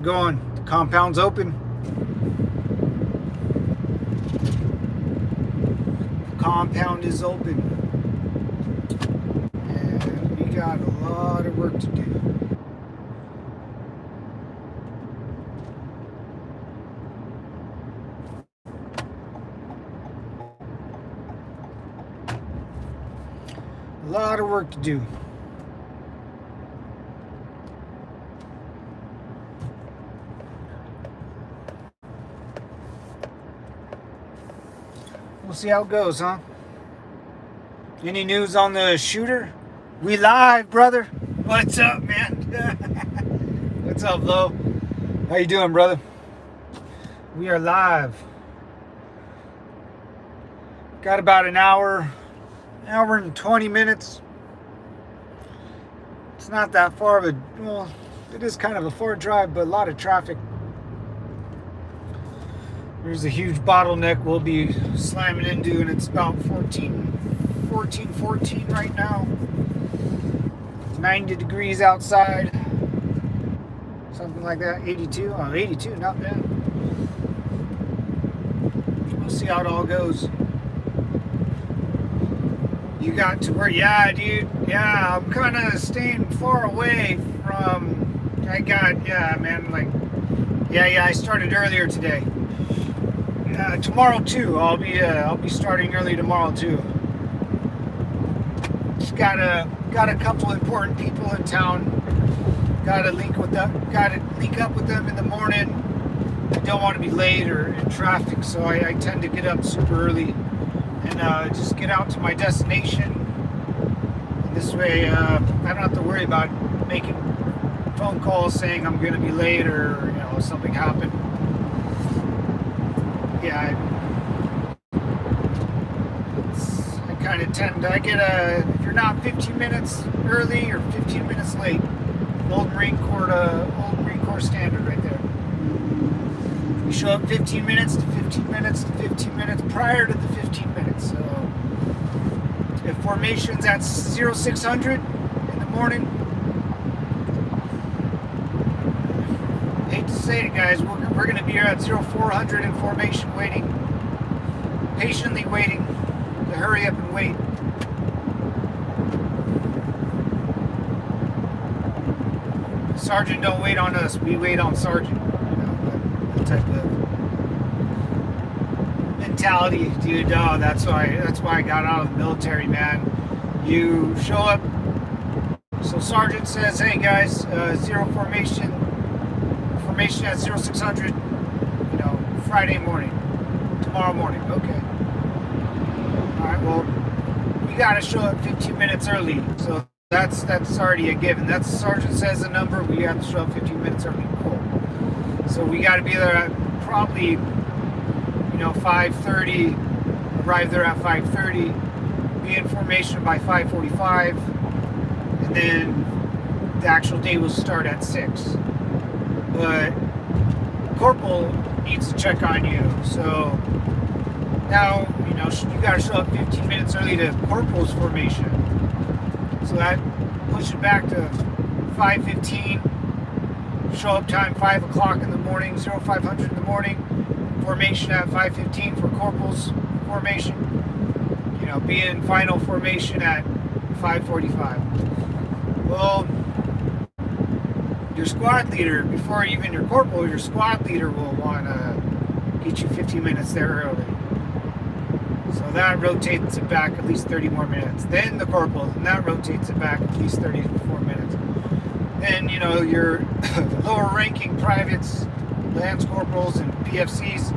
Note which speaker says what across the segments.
Speaker 1: Going. The compound's open. The compound is open. And we got a lot of work to do. A lot of work to do. We'll see how it goes, huh? Any news on the shooter? We live, brother. What's up, man? What's up, Lo? How you doing, brother? We are live. Got about an hour and 20 minutes. It's not that far of a, well, it is kind of a far drive, but a lot of traffic. There's a huge bottleneck we'll be slamming into, and it's about 14 right now. 90 degrees outside. Something like that. 82. Oh, 82, not bad. We'll see how it all goes. You got to where, yeah, dude. Yeah, I'm kind of staying far away from, yeah, man, like, yeah, I started earlier today. Tomorrow too. I'll be starting early tomorrow too. Just got a couple important people in town. Got to link up with them in the morning. I don't want to be late or in traffic, so I tend to get up super early and just get out to my destination. And this way, I don't have to worry about making phone calls saying I'm going to be late or something happened. Yeah, I kind of tend to, if you're not 15 minutes early or 15 minutes late, old Marine Corps standard right there. You show up 15 minutes to 15 minutes to 15 minutes prior to the 15 minutes. So if formation's at 0600 in the morning, hate to say it, guys, we're going to be here at 0400 in formation, waiting, patiently waiting to hurry up and wait. Sergeant don't wait on us, we wait on Sergeant. That type of mentality, dude. Oh, that's why I got out of the military, man. You show up, so Sergeant says, hey guys, zero formation at 0600, Friday morning, tomorrow morning. Okay. Alright, well, we gotta show up 15 minutes early, so that's already a given. That's Sergeant says the number, we have to show up 15 minutes early. Cool. So we gotta be there at probably 5:30, arrive there at 5:30, be in formation by 5:45, and then the actual day will start at 6. But Corporal needs to check on you, so now you gotta show up 15 minutes early to Corporal's formation, so that push it back to 5:15. Show up time 5 o'clock in the morning, 0500 in the morning, formation at 5:15 for Corporal's formation, be in final formation at 5:45. Well, your squad leader, before even your corporal, your squad leader will want to get you 15 minutes there early. So that rotates it back at least 30 more minutes. Then the corporal, and that rotates it back at least 34 minutes. Then, your lower ranking privates, lance corporals and PFCs,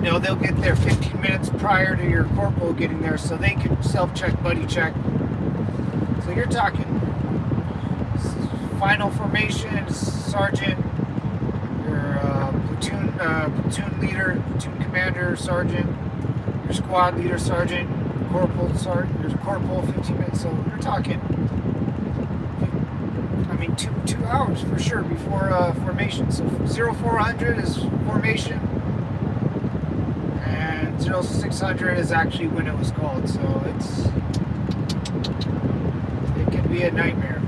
Speaker 1: they'll get there 15 minutes prior to your corporal getting there, so they can self-check, buddy check. So you're talking final formation, sergeant, your platoon leader, platoon commander, sergeant, your squad leader, sergeant, corporal, your corporal, 15 minutes. So you're talking, 2 hours for sure before formation. So 0400 is formation, and 0600 is actually when it was called. So it can be a nightmare.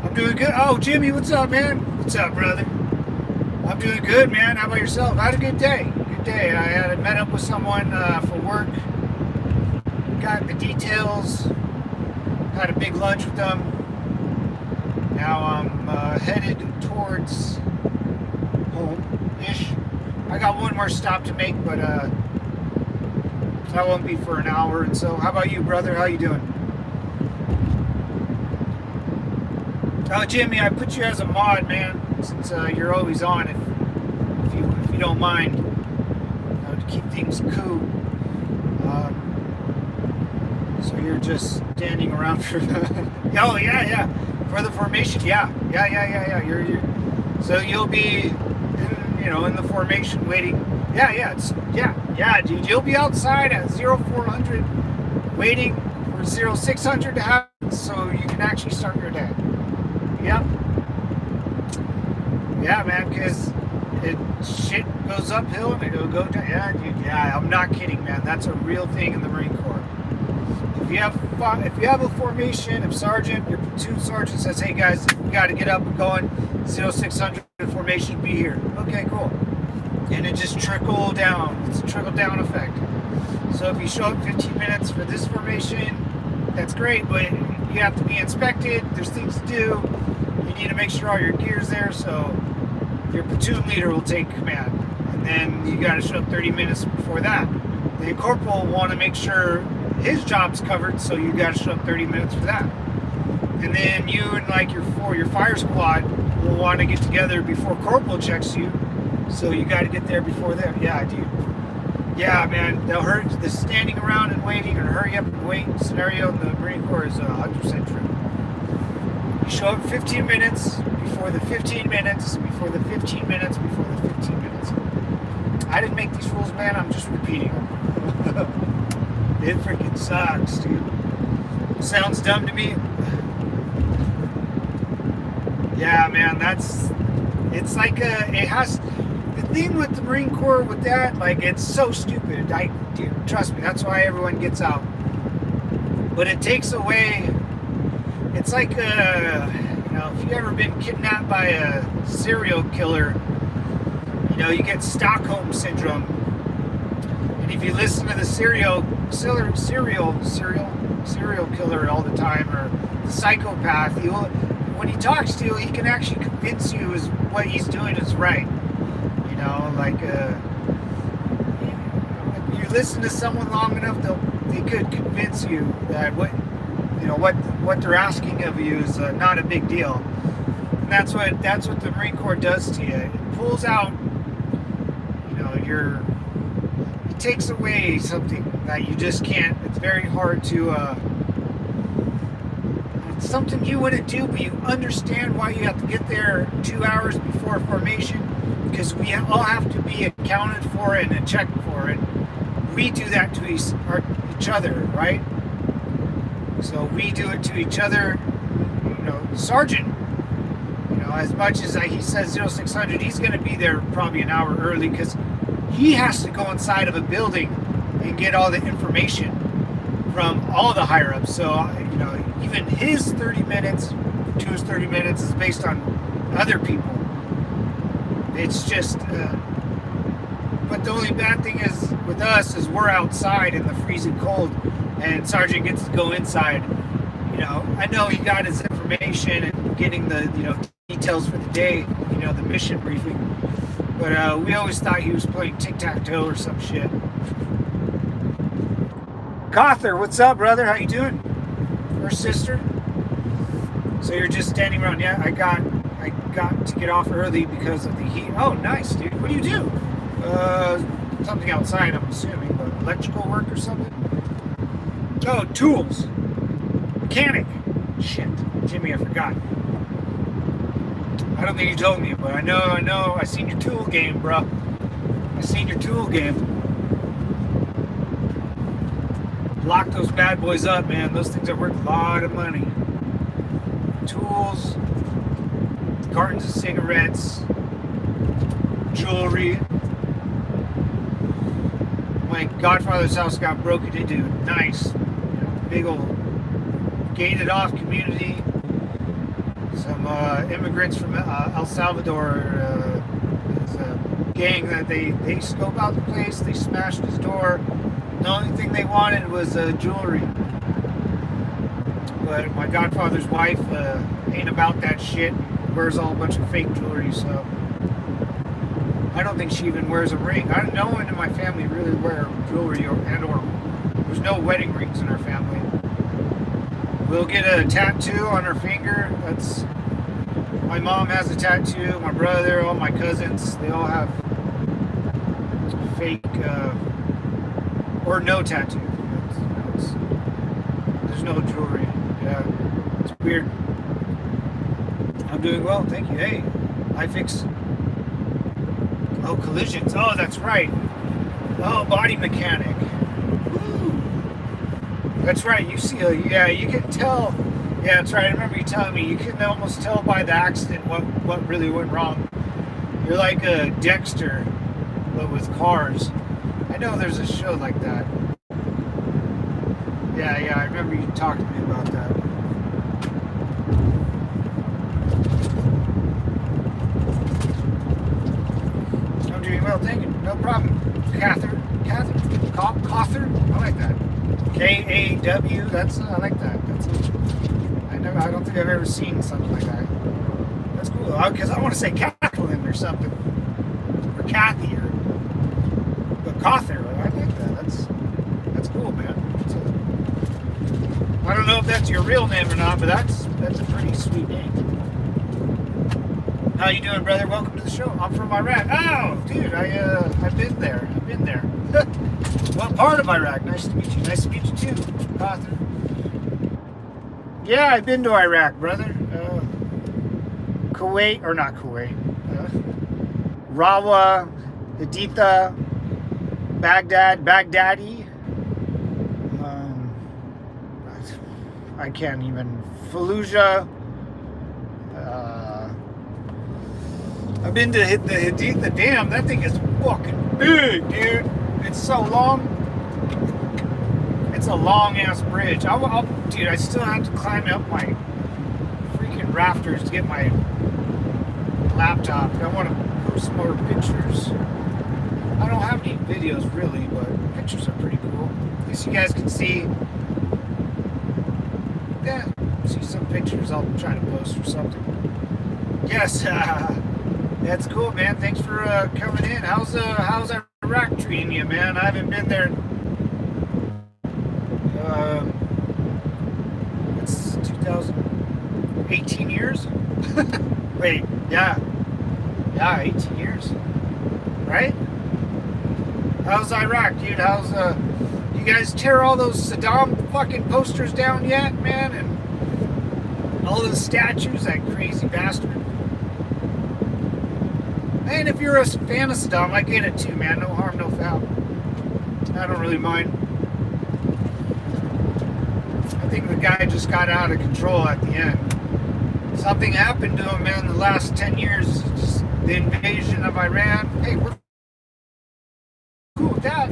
Speaker 1: I'm doing good. Oh, Jimmy, what's up, man? What's up, brother? I'm doing good, man. How about yourself? I had a good day. Good day. I had met up with someone for work. Got the details. Had a big lunch with them. Now I'm headed towards home-ish. I got one more stop to make, but that won't be for an hour. And so, how about you, brother? How you doing? Oh, Jimmy, I put you as a mod, man, since you're always on. If you don't mind, to keep things cool. So you're just standing around for oh yeah, for the formation, yeah. You're so you'll be in the formation waiting. Yeah, dude. You'll be outside at 0400 waiting for 0600 to happen, so you can actually start your day. Yep. Yeah, man, because shit goes uphill and it'll go down. Yeah, dude. Yeah, I'm not kidding, man. That's a real thing in the Marine Corps. If you have a formation, if your platoon sergeant says, "Hey guys, we got to get up and going, 0600 formation, be here." Okay, cool. And it just trickle down. It's a trickle down effect. So if you show up 15 minutes for this formation, that's great, but you have to be inspected. There's things to do. You need to make sure all your gear's there, so your platoon leader will take command. And then you got to show up 30 minutes before that. The corporal will want to make sure his job's covered, so you got to show up 30 minutes for that. And then you and like your fire squad will want to get together before corporal checks you, so you got to get there before them. Yeah, dude. Yeah, man. The standing around and waiting or hurry up and wait scenario in the Marine Corps is 100% true. You show up 15 minutes before the 15 minutes before the 15 minutes before the 15 minutes. I didn't make these rules, man. I'm just repeating them. It freaking sucks, dude. Sounds dumb to me. Yeah, man, it's like the thing with the Marine Corps with that, like, it's so stupid. Dude, trust me, that's why everyone gets out. But it takes away, it's like, if you've ever been kidnapped by a serial killer, you get Stockholm syndrome. And if you listen to the serial killer all the time, or the psychopath, when he talks to you, he can actually convince you what he's doing is right. If you listen to someone long enough, they could convince you that what they're asking of you is not a big deal. And that's what the Marine Corps does to you. It pulls out, it takes away something that you just can't. It's very hard to. It's something you wouldn't do, but you understand why you have to get there 2 hours before formation, because we all have to be accounted for and checked for it. We do that to each other, right? So we do it to each other. Sergeant, as much as he says 0600, he's going to be there probably an hour early, because he has to go inside of a building and get all the information from all the higher ups. So, even his 30 minutes to his 30 minutes is based on other people. It's just, but the only bad thing is with us is we're outside in the freezing cold, and Sergeant gets to go inside. I know he got his information and getting the, details for the day, the mission briefing. But we always thought he was playing tic-tac-toe or some shit. Cawthor, what's up, brother? How you doing? Or sister? So you're just standing around. Yeah, I got to get off early because of the heat. Oh, nice, dude. What do you do? Something outside, I'm assuming. But electrical work or something? Oh, tools. Mechanic. Shit. Jimmy, I forgot. I don't think you told me, but I know. I seen your tool game, bro. I seen your tool game. Lock those bad boys up, man. Those things are worth a lot of money. Tools, cartons of cigarettes, jewelry. My godfather's house got broken into. Nice. Big old gated off community. some immigrants from El Salvador. It's a gang that they scope out the place. They smashed his door. The only thing they wanted was jewelry. But my godfather's wife ain't about that shit. Wears all a bunch of fake jewelry, so I don't think she even wears a ring. No one in my family really wear jewelry or there's no wedding rings in our family. We'll get a tattoo on her finger. That's my mom has a tattoo. My brother, all my cousins, they all have fake or no tattoo. There's no jewelry. Yeah, it's weird. I'm doing well, thank you. Hey, I fix. Oh, collisions. Oh, that's right. Oh, body mechanic. Woo. That's right. You see, yeah, you can tell. Yeah, that's right. I remember you telling me. You can almost tell by the accident what really went wrong. You're like a Dexter, but with cars. I know there's a show like that. Yeah, I remember you talked to me about that. I'm doing well, thank you. No problem. Cather? I like that. K-A-W, I like that. I don't think I've ever seen something like that. That's cool. Because I want to say Kathleen or something. Or Kathy but Cawther, I like that. That's cool, man. I don't know if that's your real name or not, but that's a pretty sweet name. How you doing, brother? Welcome to the show. I'm from Iraq. Oh, dude, I've been there. What part of Iraq? Nice to meet you. Nice to meet you too, Arthur. Yeah, I've been to Iraq, brother. Kuwait, or not Kuwait. Rawa, Haditha, Baghdadi. I can't even. Fallujah. I've been to the Haditha Dam. That thing is fucking big, dude. It's so long. It's a long ass bridge. Dude, I still have to climb up my freaking rafters to get my laptop. I want to post more pictures. I don't have any videos really, but pictures are pretty cool. At least you guys can see. Yeah, see some pictures. I'll try to post or something. Yes, that's cool, man. Thanks for coming in. How's Iraq treating you, man? I haven't been there. It's 2018 years. Wait, yeah, 18 years, right? How's Iraq, dude? How's you guys tear all those Saddam fucking posters down yet, man? And all those statues, that crazy bastard. And if you're a fan of Saddam, I get it too, man. No harm, no foul. I don't really mind. I think the guy just got out of control at the end. Something happened to him, man, the last 10 years. Just the invasion of Iran. Hey, we're cool with that.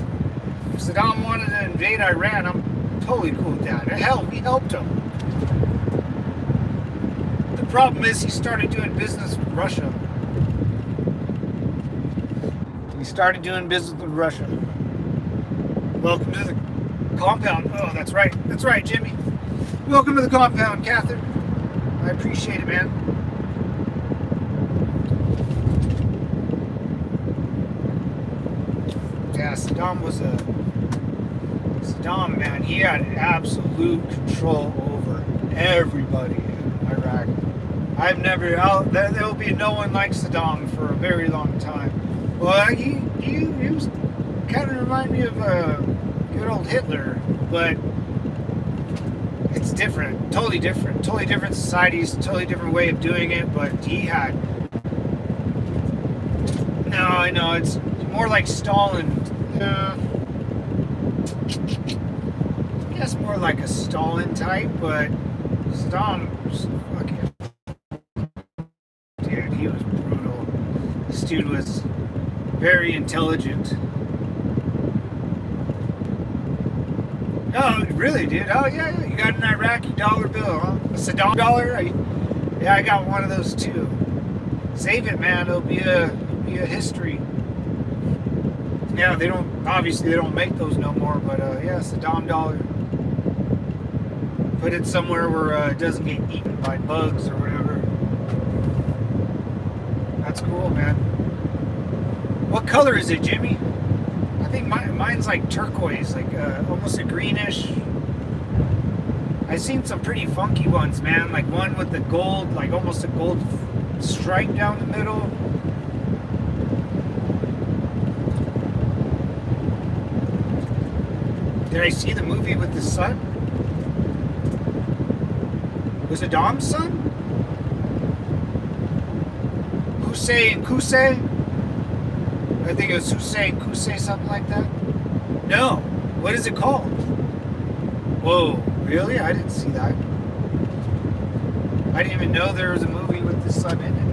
Speaker 1: If Saddam wanted to invade Iran, I'm totally cool with that. Hell, we helped him. The problem is he started doing business with Russia. Started doing business with Russia. Welcome to the compound. Oh, that's right, Jimmy. Welcome to the compound, Catherine. I appreciate it, man. Yeah, Saddam, man, he had absolute control over everybody in Iraq. There'll be no one like Saddam for a very long time. Well, he was kind of remind me of good old Hitler, but it's different, totally different societies, totally different way of doing it. But he had, no, I know it's more like Stalin. I guess more like a Stalin type, but Saddam was fucking, dude, he was brutal. This dude was very intelligent. Oh, really, dude? Oh, yeah. You got an Iraqi dollar bill, huh? A Saddam dollar? Yeah, I got one of those too. Save it, man. It'll be a history. Yeah, they don't make those no more, but yeah, Saddam dollar. Put it somewhere where it doesn't get eaten by bugs or whatever. That's cool, man. What color is it, Jimmy? I think mine's like turquoise, like almost a greenish. I've seen some pretty funky ones, man. Like one with the gold, like almost a gold stripe down the middle. Did I see the movie with the sun? Was it Dom's son? Hussein Kusei? I think it was Hussein Kusei, something like that. No. What is it called? Whoa. Really? I didn't see that. I didn't even know there was a movie with the son in it.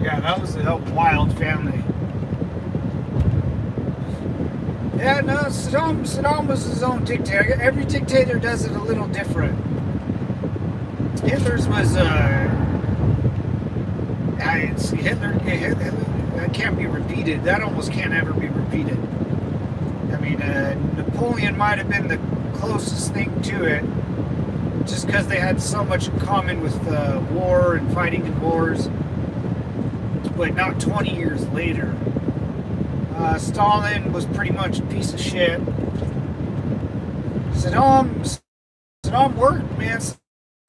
Speaker 1: Yeah, that was a wild family. Yeah, no, Saddam was his own dictator. Every dictator does it a little different. Hitler's was, Hitler, that can't be repeated. That almost can't ever be repeated. I mean, Napoleon might have been the closest thing to it, just because they had so much in common with war and fighting in wars. But not 20 years later. Stalin was pretty much a piece of shit. Saddam worked, man.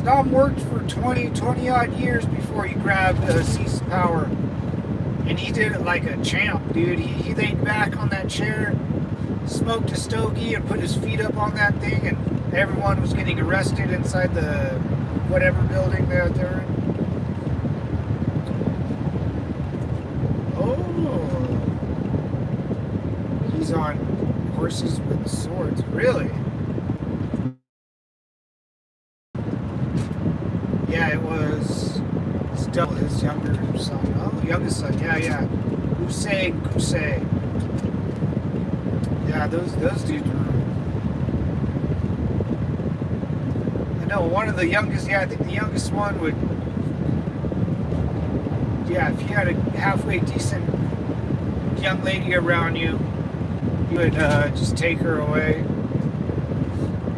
Speaker 1: Saddam worked for 20 odd years before he grabbed seized power. And he did it like a champ, dude. He laid back on that chair, smoked a stogie, and put his feet up on that thing, and everyone was getting arrested inside the whatever building they're in. Oh. He's on horses with swords. Really? Yeah, it was still his younger son. Oh, youngest son. Yeah. Hussein Kusei. Yeah, those dudes were. I know one of the youngest. Yeah, I think the youngest one would. Yeah, if you had a halfway decent young lady around you, you would just take her away.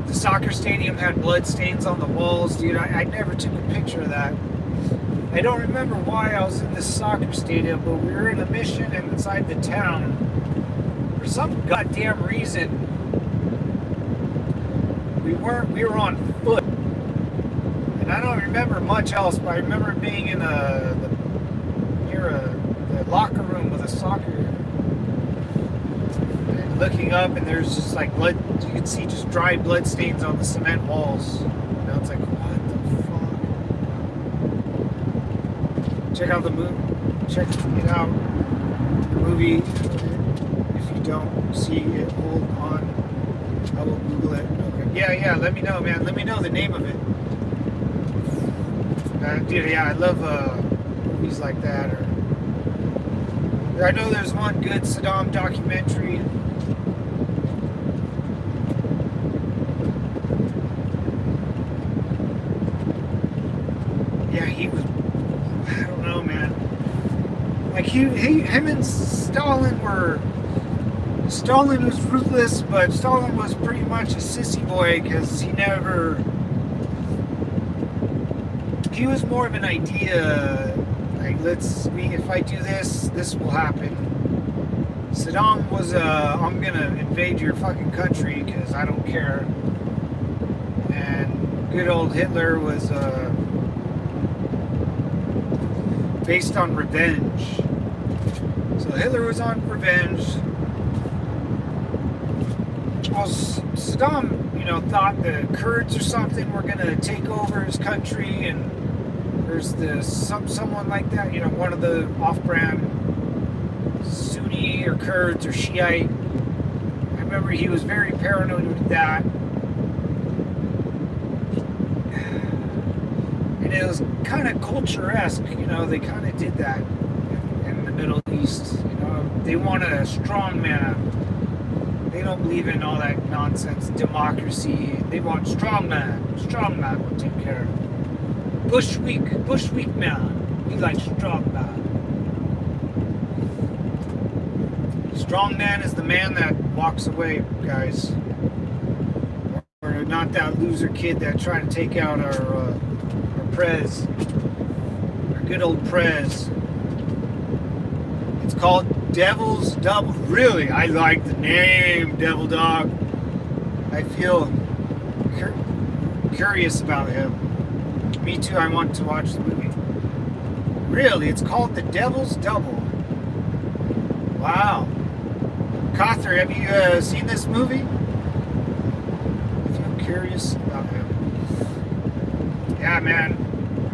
Speaker 1: The soccer stadium had blood stains on the walls, dude. I never took a picture of that. I don't remember why I was in this soccer stadium, but we were in a mission inside the town. For some goddamn reason, we were on foot. And I don't remember much else, but I remember being in near the locker room with a soccer. And looking up, and there's just like blood. You could see just dry blood stains on the cement walls. You know, it's like, what the fuck? Check out the movie. Check it out. The movie. If you don't see it, hold on. I will Google it. Okay. Yeah. Let me know, man. Let me know the name of it. Dude, yeah, I love movies like that. Or I know there's one good Saddam documentary. Yeah, he was. I don't know, man. Like him and Stalin were. Stalin was ruthless, but Stalin was pretty much a sissy boy because he never. He was more of an idea, like if I do this, this will happen. Saddam was I'm gonna invade your fucking country because I don't care. And good old Hitler was based on revenge. So Hitler was on revenge. Well, Saddam, thought the Kurds or something were gonna take over his country, and there's someone like that, one of the off-brand Sunni or Kurds or Shiite. I remember he was very paranoid with that. And it was kind of culture-esque, they kind of did that in the Middle East. They wanted a strong man. They don't believe in all that nonsense, democracy. They want strong man. Strong man will take care of it. Bush weak man. He likes strong man. Strong man is the man that walks away, guys. Or not that loser kid that tried to take out our Prez. Our good old Prez. It's called Devil's Double. Really, I like the name Devil Dog. I feel curious about him. Me too, I want to watch the movie. Really, it's called The Devil's Double. Wow. Cawthor, have you seen this movie? I feel curious about him. Yeah, man.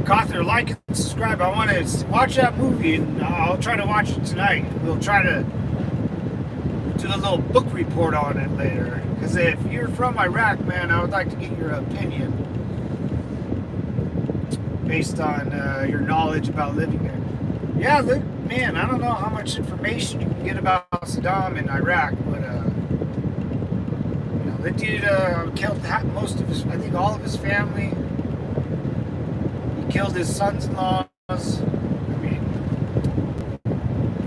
Speaker 1: Cawthor, like and subscribe. I want to watch that movie, and I'll try to watch it tonight. We'll try to do a little book report on it later. Because if you're from Iraq, man, I would like to get your opinion based on your knowledge about living there. Yeah, look, man, I don't know how much information you can get about Saddam in Iraq, but you know, the dude killed most of his, I think all of his family. He killed his sons-in-laws. I mean,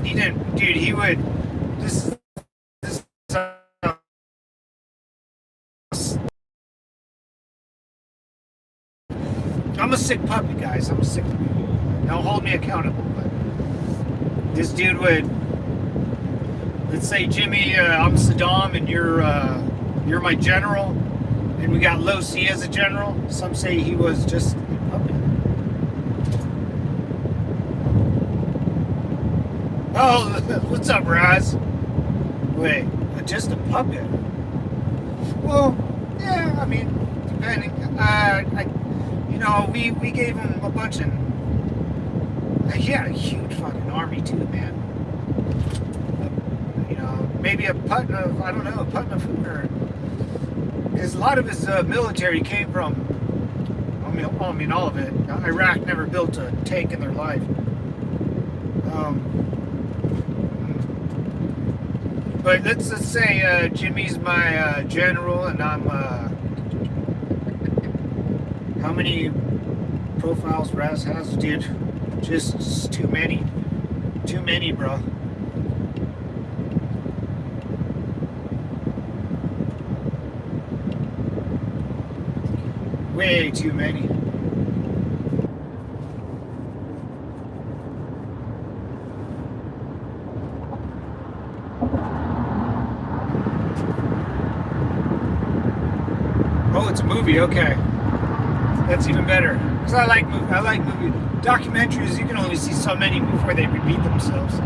Speaker 1: he didn't, dude. He would. This. I'm a sick puppy, guys. I'm a sick puppy. Don't hold me accountable, but this dude would, let's say, Jimmy, I'm Saddam and you're my general, and we got Low C as a general. Some say he was just a puppet. Oh, what's up, Raz? Wait, just a puppet? Well, yeah, I mean, depending. You know, we gave him a bunch of. He had a huge fucking army too, man. You know, maybe a puttin of, I don't know, a puttin of food, or because a lot of his military came from. I mean, all of it. Iraq never built a tank in their life. But let's say Jimmy's my general, and I'm. How many profiles Raz has, dude? Just too many. Too many, bro. Way too many. Oh, it's a movie, okay. That's even better. Because I like movie documentaries. You can only see so many before they repeat themselves.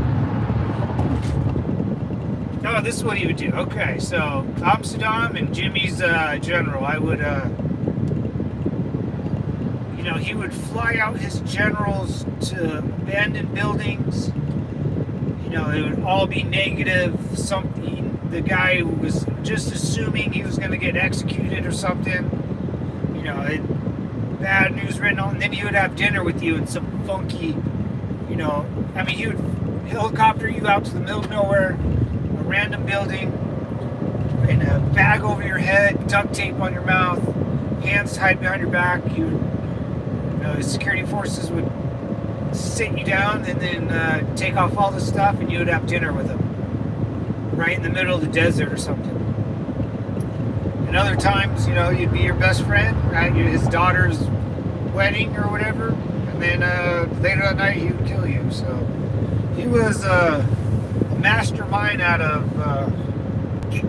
Speaker 1: Oh, this is what he would do. Okay, so I'm Saddam and Jimmy's general. I would, you know, he would fly out his generals to abandoned buildings. You know, it would all be negative. Something. The guy was just assuming he was going to get executed or something. You know, bad news written on, and then he would have dinner with you in some funky, you know, I mean, he would helicopter you out to the middle of nowhere, a random building, in a bag over your head, duct tape on your mouth, hands tied behind your back. You know, the security forces would sit you down and then take off all the stuff, and you would have dinner with him right in the middle of the desert or something. And other times, you know, you'd be your best friend at his daughter's wedding or whatever, and then later that night he would kill you. So he was a mastermind out of you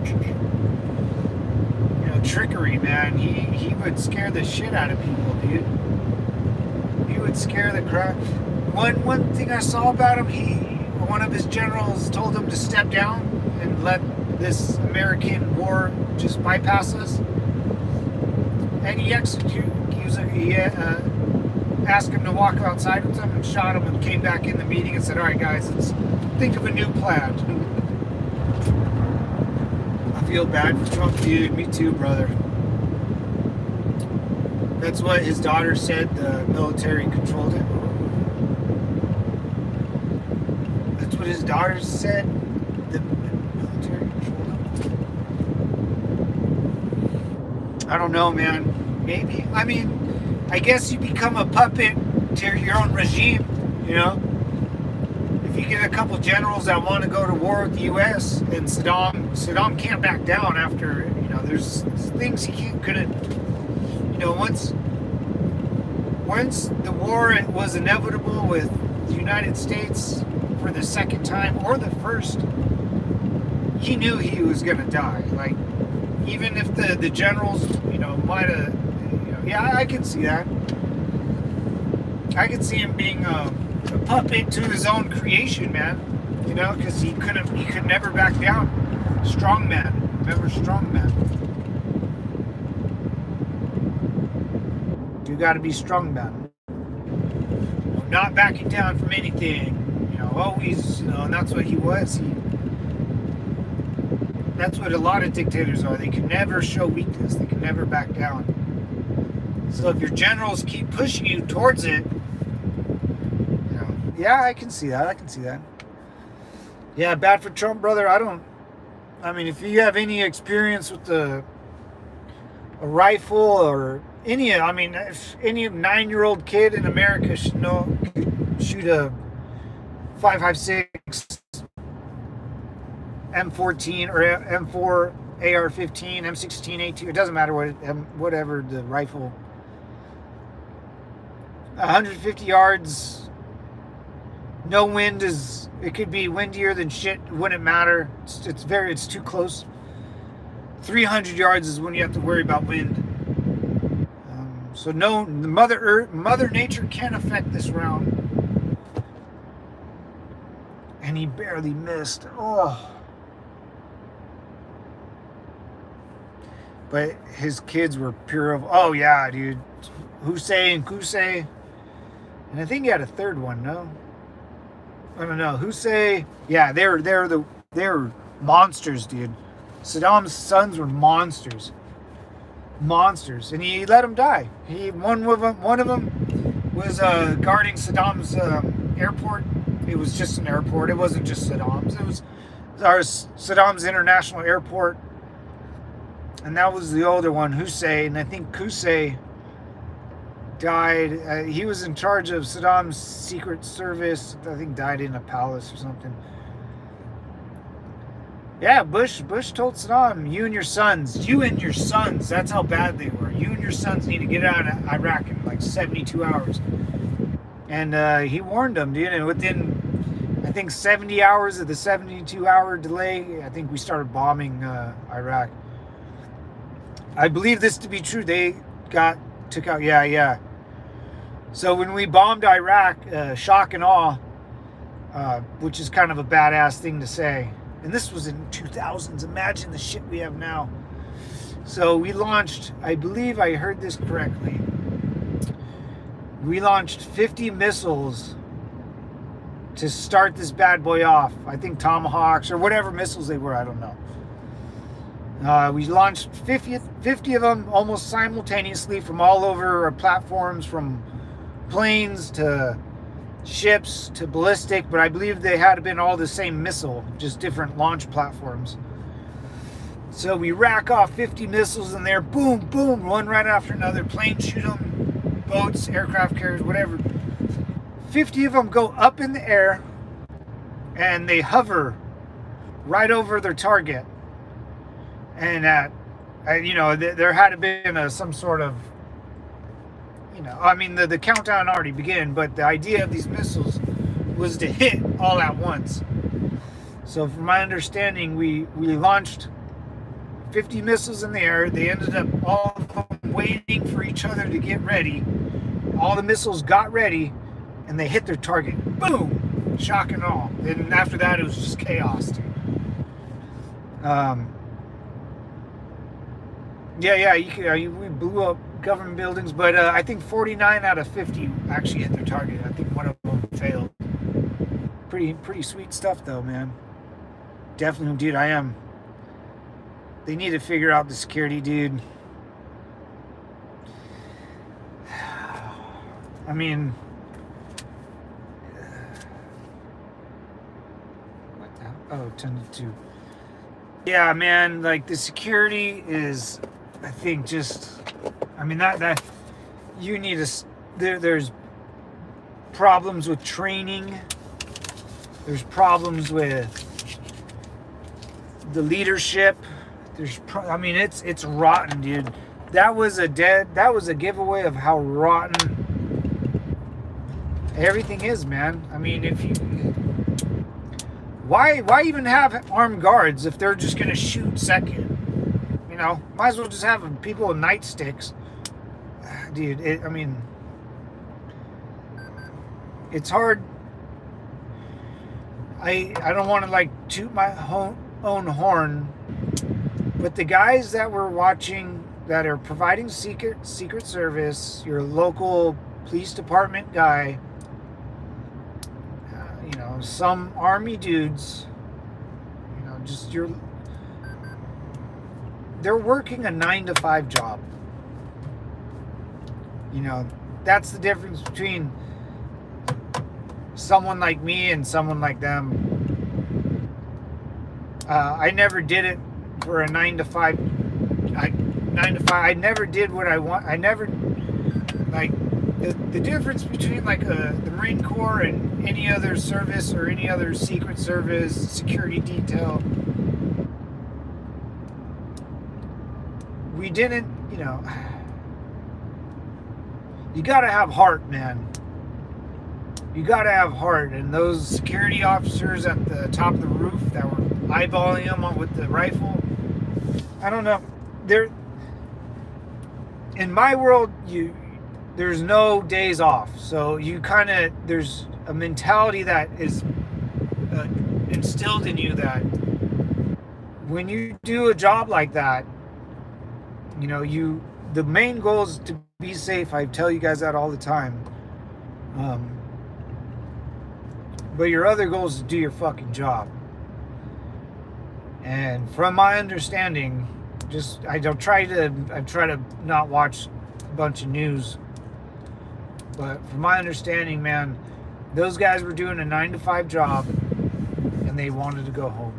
Speaker 1: know, trickery, man. He would scare the shit out of people, dude. He would scare the crap. One thing I saw about him, one of his generals told him to step down and let this American war just bypass us, and he executed. He asked him to walk outside with him and shot him, and came back in the meeting and said, "All right, guys, let's think of a new plan." I feel bad for Trump, dude. Me too, brother. That's what his daughter said. The military controlled it. That's what his daughter said. The military controlled it. I don't know, man. Maybe. I mean, I guess you become a puppet to your own regime, you know? If you get a couple generals that want to go to war with the U.S., and Saddam can't back down after, you know, there's things he couldn't, you know, once the war was inevitable with the United States for the second time, or the first, he knew he was going to die. Like, even if the generals, you know, might have, you know, yeah, I can see that. I could see him being a puppet to his own creation, man. You know, because he could never back down. Strong man. Remember, strong man. You got to be strong man. Not backing down from anything. You know, always. You know, and that's what he was. That's what a lot of dictators are. They can never show weakness. They can never back down. So if your generals keep pushing you towards it, you know, yeah, I can see that. I can see that. Yeah, bad for Trump, brother. I mean, if you have any experience with a rifle or if any 9-year-old kid in America should shoot a 5.56 M14 or M4 AR-15, M16 A2. It doesn't matter whatever the rifle. 150 yards. No wind it could be windier than shit. It wouldn't matter. It's too close. 300 yards is when you have to worry about wind. So no, Mother Nature can't affect this round. And he barely missed. Oh. But his kids were pure of, oh yeah, dude. Hussein and Kusei. And I think he had a third one, no? I don't know. Hussein, yeah, they're monsters, dude. Saddam's sons were monsters. Monsters. And he let them die. One of them was guarding Saddam's airport. It was just an airport. It wasn't just Saddam's. It was Saddam's international airport. And that was the older one, Hussein. And I think Kusei died. He was in charge of Saddam's secret service. I think died in a palace or something. Yeah, Bush told Saddam, you and your sons, that's how bad they were. You and your sons need to get out of Iraq in like 72 hours. And he warned them, dude. And within, I think, 70 hours of the 72-hour delay, I think we started bombing Iraq. I believe this to be true. They took out, yeah. So when we bombed Iraq, shock and awe, which is kind of a badass thing to say. And this was in 2000s. Imagine the shit we have now. So we launched, I believe I heard this correctly. We launched 50 missiles to start this bad boy off. I think Tomahawks or whatever missiles they were, I don't know. We launched 50 of them almost simultaneously from all over our platforms, from planes to ships to ballistic, but I believe they had been all the same missile, just different launch platforms. So we rack off 50 missiles in there, boom, boom, one right after another. Planes shoot them, boats, aircraft carriers, whatever. 50 of them go up in the air, and they hover right over their target. And there had been some sort of, the countdown already began, but the idea of these missiles was to hit all at once. So from my understanding, we launched 50 missiles in the air. They ended up all of them waiting for each other to get ready. All the missiles got ready, and they hit their target. Boom! Shock and awe. And after that, it was just chaos, dude. We blew up government buildings, but I think 49 out of 50 actually hit their target. I think one of them failed. Pretty sweet stuff, though, man. Definitely, dude. They need to figure out the security, dude. I mean, what the hell? Oh, 10 to 2. Yeah, man. Like, the security is I think just, I mean, that you need there's problems with training. There's problems with the leadership. I mean, it's rotten, dude. That was a giveaway of how rotten everything is, man. I mean, why even have armed guards if they're just gonna shoot second? You know, might as well just have people with nightsticks, dude. I mean, it's hard. I don't want to like toot my own horn, but the guys that we're watching that are providing secret service, your local police department guy, you know, some army dudes, you know, just they're working a 9-to-5 job. You know, that's the difference between someone like me and someone like them. I never did it for a 9-to-5. 9-to-5. I never did what I want. I never, like, the difference between like the Marine Corps and any other service or any other secret service security detail. We didn't, you know. You gotta have heart, man. You gotta have heart. And those security officers at the top of the roof that were eyeballing him with the rifle, I don't know. In my world, there's no days off. So you kind of, there's a mentality that is instilled in you that when you do a job like that, you know, the main goal is to be safe. I tell you guys that all the time. But your other goal is to do your fucking job. And from my understanding, I try to not watch a bunch of news. But from my understanding, man, those guys were doing a 9-to-5 job and they wanted to go home.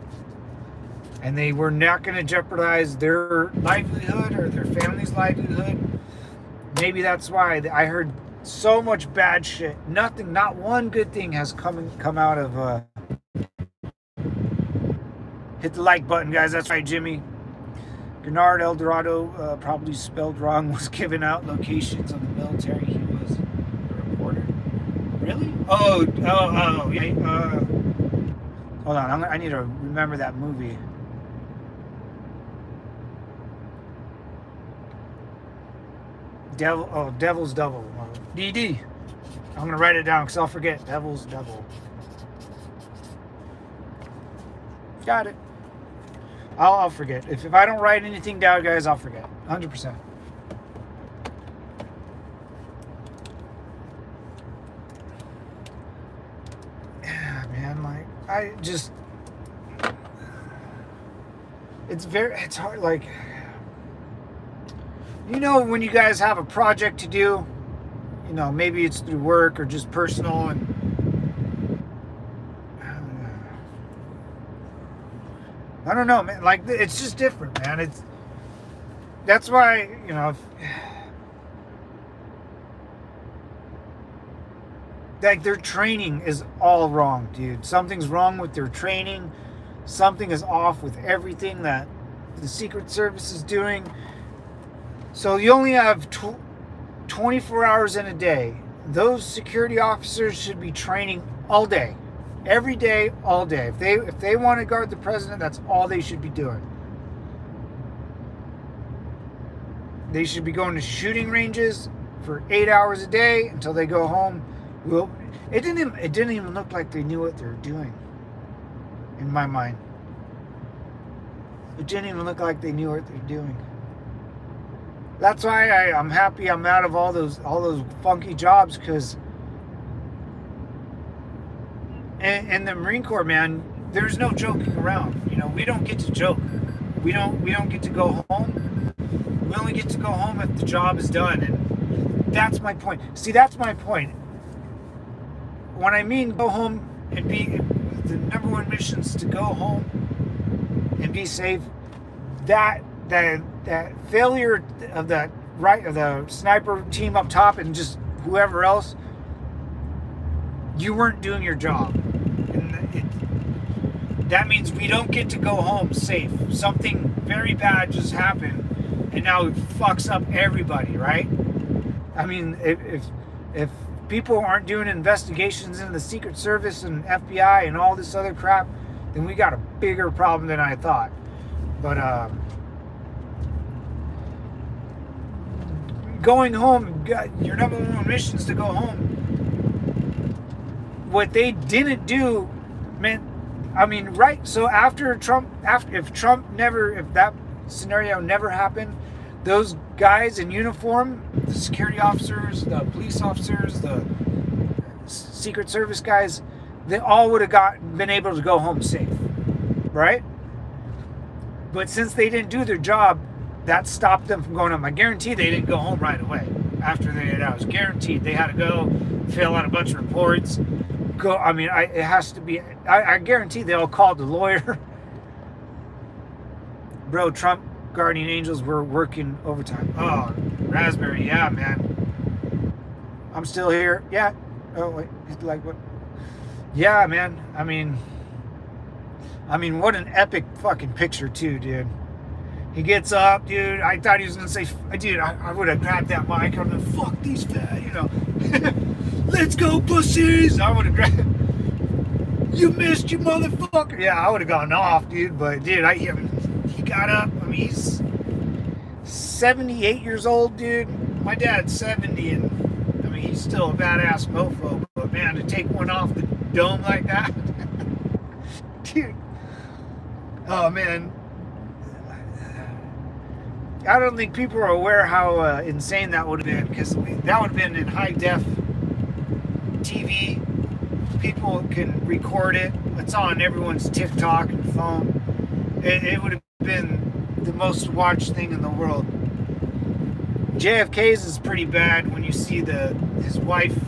Speaker 1: And they were not going to jeopardize their livelihood or their family's livelihood. Maybe that's why I heard so much bad shit. Not one good thing has come out of. Hit the like button, guys. That's right, Jimmy. Gennard Eldorado, probably spelled wrong, was giving out locations on the military. He was a reporter. Really? Oh, yeah. Hold on, I need to remember that movie. Devil's Devil. DD. I'm going to write it down because I'll forget. Devil's Devil. Got it. I'll forget. If I don't write anything down, guys, I'll forget. 100%. Yeah, man, like, it's hard, like, you know, when you guys have a project to do, you know, maybe it's through work or just personal, and I don't know, man, like, it's just different, man. That's why, you know, like, their training is all wrong, dude. Something's wrong with their training. Something is off with everything that the Secret Service is doing. So you only have 24 hours in a day. Those security officers should be training all day. Every day, all day. If they want to guard the president, that's all they should be doing. They should be going to shooting ranges for 8 hours a day until they go home. Well, it didn't even look like they knew what they were doing. In my mind, it didn't even look like they knew what they were doing. That's why I'm happy I'm out of all those funky jobs, because in the Marine Corps, man, there's no joking around. You know, we don't get to joke. We don't get to go home. We only get to go home if the job is done, and that's my point. See, that's my point. When I mean go home and be, the number one mission is to go home and be safe. That that failure of that right of the sniper team up top and just whoever else, you weren't doing your job, and that means we don't get to go home safe. Something very bad just happened, and now it fucks up everybody, right? I mean, if people aren't doing investigations into the Secret Service and FBI and all this other crap, then we got a bigger problem than I thought. But going home, your number one mission is to go home. What they didn't do meant, I mean, right? So if that scenario never happened, those guys in uniform, the security officers, the police officers, the Secret Service guys, they all would have been able to go home safe, right? But since they didn't do their job, that stopped them from going home. I guarantee they didn't go home right away after they had. I was guaranteed they had to go fill out a bunch of reports. It has to be. I guarantee they all called the lawyer. Bro, Trump guardian angels were working overtime. Oh, Raspberry, yeah, man. I'm still here. Yeah. Oh wait, like what? Yeah, man. I mean, what an epic fucking picture too, dude. He gets up, dude. I thought he was gonna say, dude, I would have grabbed that mic. I would have, fuck these, let's go, pussies. I would have grabbed. You missed, you motherfucker. Yeah, I would have gone off, dude. But dude, he got up. I mean, he's 78 years old, dude. My dad's 70, and I mean, he's still a badass mofo. But man, to take one off the dome like that, dude. Oh man. I don't think people are aware how insane that would have been, because that would have been in high def TV. People can record it. It's on everyone's TikTok and phone. It would have been the most watched thing in the world. JFK's is pretty bad when you see his wife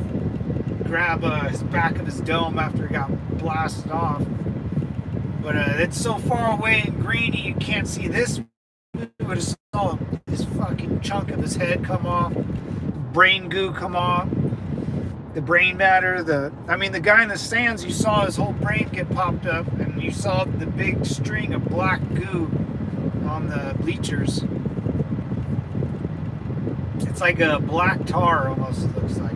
Speaker 1: grab his back of his dome after he got blasted off. But it's so far away and grainy, you can't see this. You would have saw this fucking chunk of his head come off, brain goo come off, the brain matter. The guy in the stands, you saw his whole brain get popped up, and you saw the big string of black goo on the bleachers. It's like a black tar, almost, it looks like.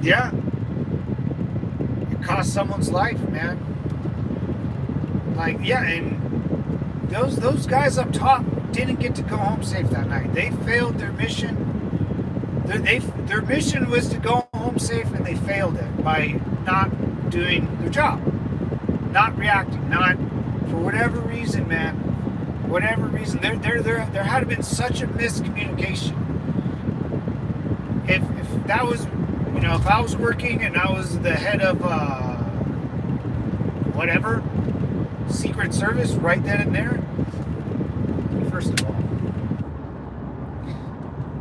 Speaker 1: Yeah, it cost someone's life, man. Like, yeah, and those guys up top didn't get to go home safe that night. They failed their mission. Their mission was to go home safe, and they failed it by not doing their job, not reacting, not for whatever reason, man. Whatever reason, there had been such a miscommunication. If that was, if I was working and I was the head of whatever Secret Service right then and there. First of all,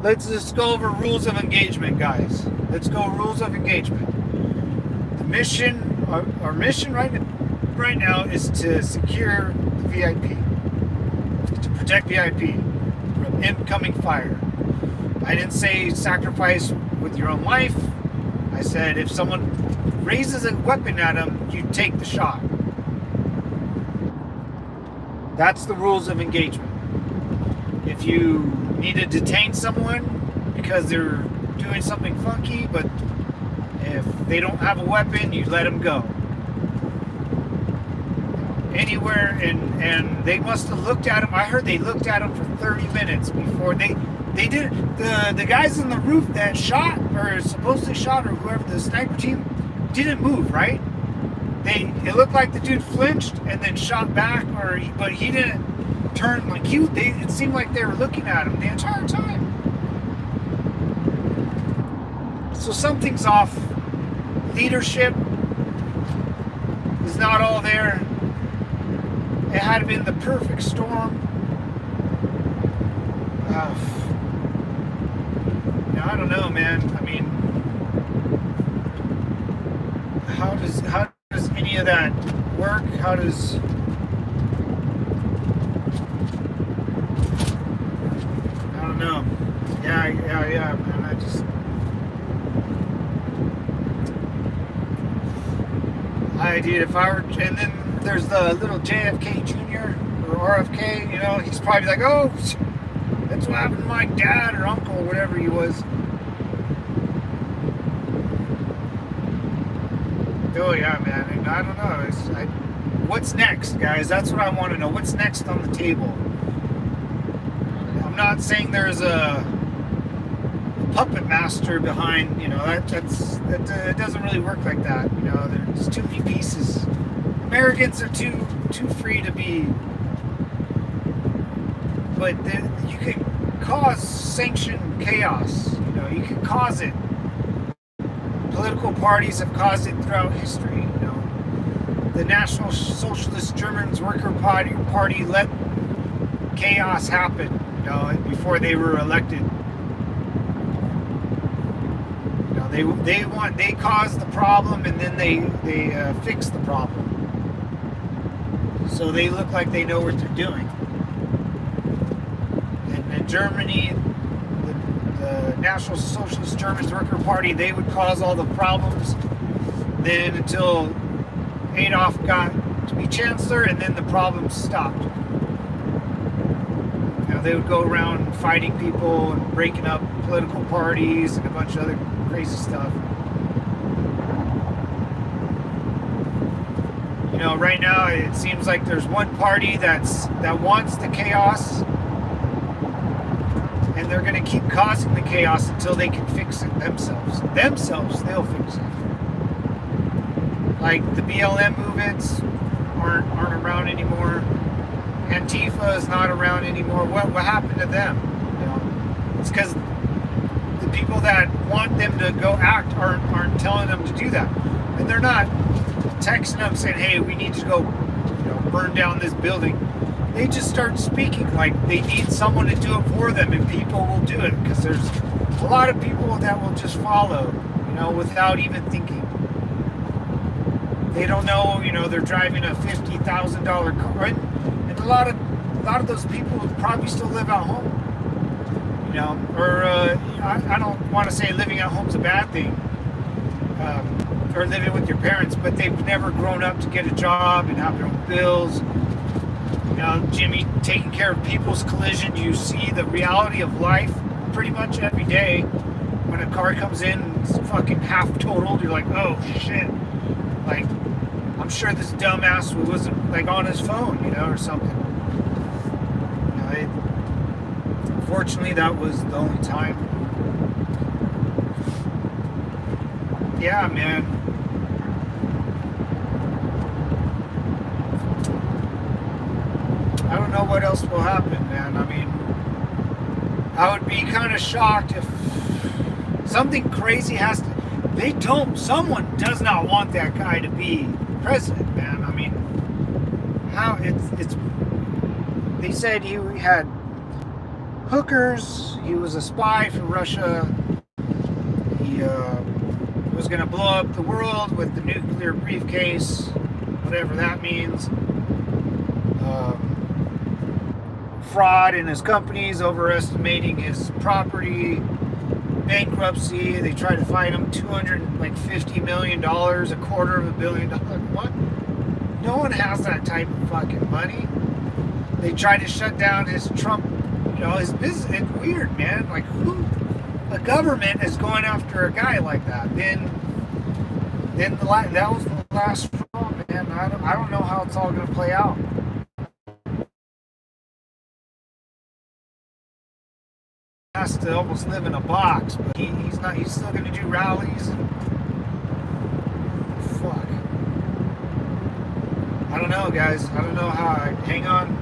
Speaker 1: let's just go over rules of engagement, guys. Let's go rules of engagement. The mission, our mission right now is to secure the VIP, to protect VIP from incoming fire. I didn't say sacrifice with your own life. I said if someone raises a weapon at them, you take the shot. That's the rules of engagement. If you need to detain someone because they're doing something funky, but if they don't have a weapon, you let them go. Anywhere, and they must have looked at him. I heard they looked at him for 30 minutes before they did. The guys on the roof that shot, or supposedly shot, or whoever, the sniper team, didn't move, right? It looked like the dude flinched and then shot back, but he didn't turn. Like it seemed like they were looking at him the entire time. So something's off. Leadership is not all there. It had been the perfect storm. I don't know, man. I mean, how does any of that work? How does don't know. Yeah, man. Dude, if I were, and then there's the little JFK Jr. or RFK, you know, he's probably like, oh, that's what happened to my dad or uncle or whatever he was. Oh yeah, man. And I don't know. What's next, guys? That's what I want to know. What's next on the table? I'm not saying there's a puppet master behind. You know, it doesn't really work like that. You know, there's too many pieces. Americans are too free to be. But you can cause sanctioned chaos. You know, you can cause it. Political parties have caused it throughout history. You know, the National Socialist Germans Worker Party let chaos happen. You know, before they were elected. You know, they caused the problem and then they fix the problem. So they look like they know what they're doing. And in Germany, the National Socialist German Worker Party, they would cause all the problems. Then until Adolf got to be chancellor, and then the problems stopped. You know, they would go around fighting people and breaking up political parties and a bunch of other crazy stuff. You know, right now it seems like there's one party that wants the chaos. And they're going to keep causing the chaos until they can fix it themselves. They'll fix it. Like the BLM movements aren't around anymore. Antifa is not around anymore. What happened to them? You know, it's because the people that want them to go act aren't telling them to do that, and they're not texting them saying, "Hey, we need to go, you know, burn down this building." They just start speaking like they need someone to do it for them, and people will do it because there's a lot of people that will just follow, you know, without even thinking. They don't know, you know, they're driving a $50,000 car, and a lot of those people would probably still live at home, you know, or I don't want to say living at home is a bad thing, or living with your parents, but they've never grown up to get a job and have their own bills. You know, Jimmy, taking care of people's collision, you see the reality of life pretty much every day. When a car comes in and it's fucking half totaled, you're like, oh shit. Like, I'm sure this dumbass wasn't like on his phone, you know, or something. You know, fortunately, that was the only time. Yeah, man. I don't know what else will happen, man. I mean, I would be kind of shocked if something crazy has to... Someone does not want that guy to be president, man. I mean, how it's... They said he had hookers, he was a spy for Russia, he was going to blow up the world with the nuclear briefcase, whatever that means. Fraud in his companies, overestimating his property, bankruptcy. They tried to fine him $250 million, $250 million. What? No one has that type of fucking money. They tried to shut down his Trump, you know, his business. It's weird, man. Like, who? A government is going after a guy like that. Then that was the last straw, man. I don't know how it's all going to play out. Has to almost live in a box, but he's still going to do rallies and fuck. I don't know, guys. I don't know how I hang on.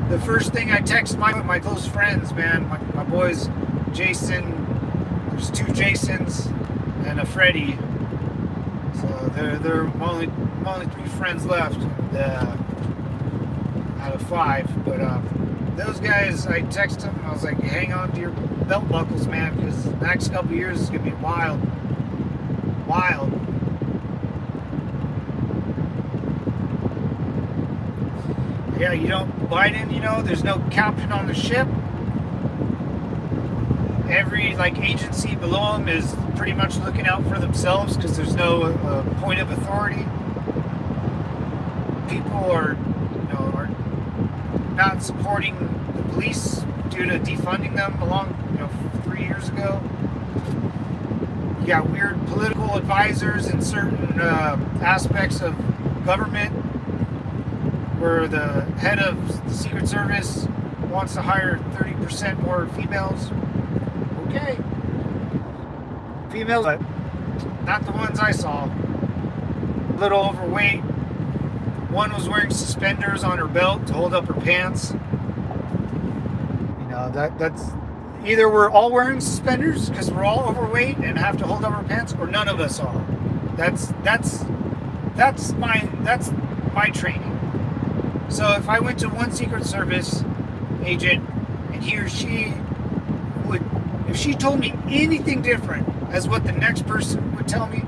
Speaker 1: The first thing I text my close friends, man, my boys, Jason, there's 2 Jasons and a Freddie. So they're only 3 friends left out of 5, but those guys, I texted them, I was like, hang on to your belt buckles, man, because the next couple years is going to be wild. Wild. Yeah, Biden, you know, there's no captain on the ship. every like agency below them is pretty much looking out for themselves because there's no point of authority. People are not supporting the police due to defunding them 3 years ago. You got weird political advisors in certain aspects of government where the head of the Secret Service wants to hire 30% more females. Okay. Females, but not the ones I saw. A little overweight. One was wearing suspenders on her belt to hold up her pants. That's either we're all wearing suspenders because we're all overweight and have to hold up our pants, or none of us are. That's my training. So if I went to one Secret Service agent and he or she if she told me anything different as what the next person would tell me,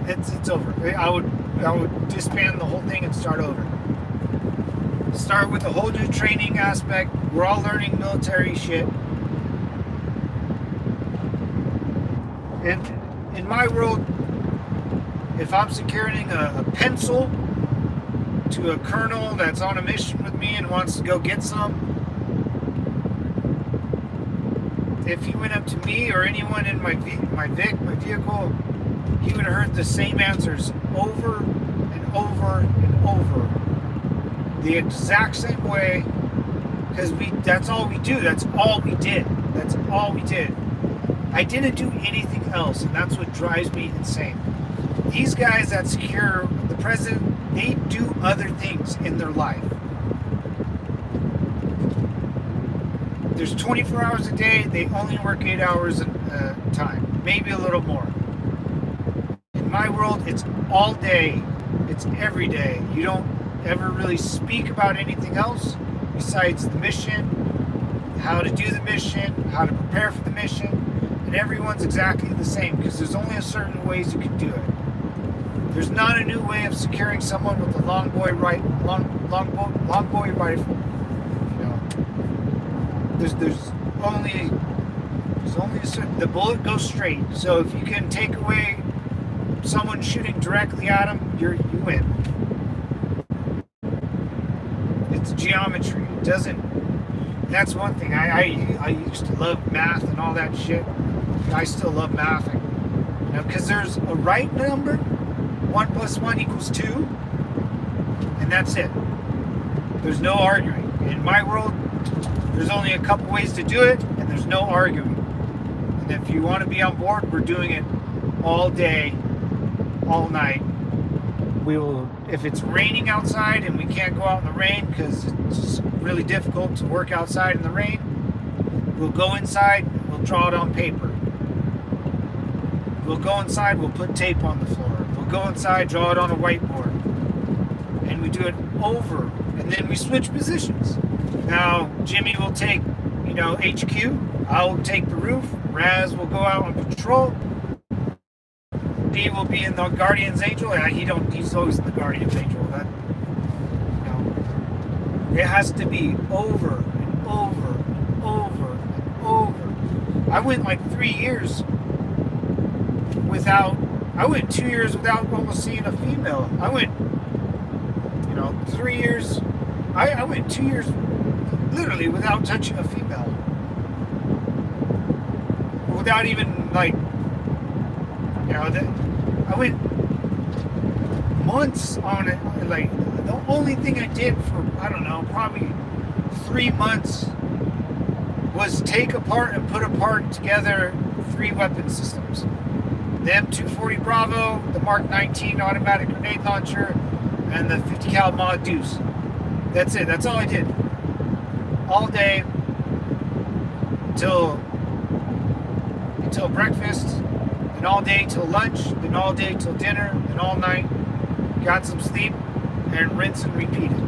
Speaker 1: it's over. I would disband the whole thing and start over. Start with a whole new training aspect. We're all learning military shit. And in my world, if I'm securing a pencil to a colonel that's on a mission with me and wants to go get some, if he went up to me or anyone in my vehicle, he would have heard the same answers over and over and over. The exact same way, because that's all we do. That's all we did. That's all we did. I didn't do anything else, and that's what drives me insane. These guys that secure the president, they do other things in their life. There's 24 hours a day. They only work 8 hours at a time, maybe a little more. In my world, it's all day. It's every day. You don't ever really speak about anything else besides the mission, how to do the mission, how to prepare for the mission, and everyone's exactly the same because there's only a certain ways you can do it. There's not a new way of securing someone with a long boy rifle. There's only a certain, the bullet goes straight. So if you can take away someone shooting directly at him, you win. It's geometry. It doesn't. That's one thing. I used to love math and all that shit. I still love math, because there's a right number. 1 + 1 = 2, and that's it. There's no arguing. In my world, there's only a couple ways to do it, and there's no arguing. And if you want to be on board, we're doing it all day, all night. We will, if it's raining outside and we can't go out in the rain because it's really difficult to work outside in the rain, we'll go inside, we'll draw it on paper. We'll go inside, we'll put tape on the floor. We'll go inside, draw it on a whiteboard. And we do it over, and then we switch positions. Now, Jimmy will take, HQ. I'll take the roof. Raz will go out on patrol. D will be in the Guardian's Angel. He's always in the Guardian's Angel. It has to be over and over and over and over. I went like 3 years without. I went 2 years without almost seeing a female. I went, 3 years. I went 2 years literally without touching a female. Without even I went months on it. The only thing I did for, probably 3 months was take apart and put apart together 3 weapon systems. The M240 Bravo, the Mark 19 automatic grenade launcher, and the 50 cal Mod Deuce. That's it. That's all I did. All day until breakfast, then all day till lunch, then all day till dinner, then all night. Got some sleep, and rinse and repeat it.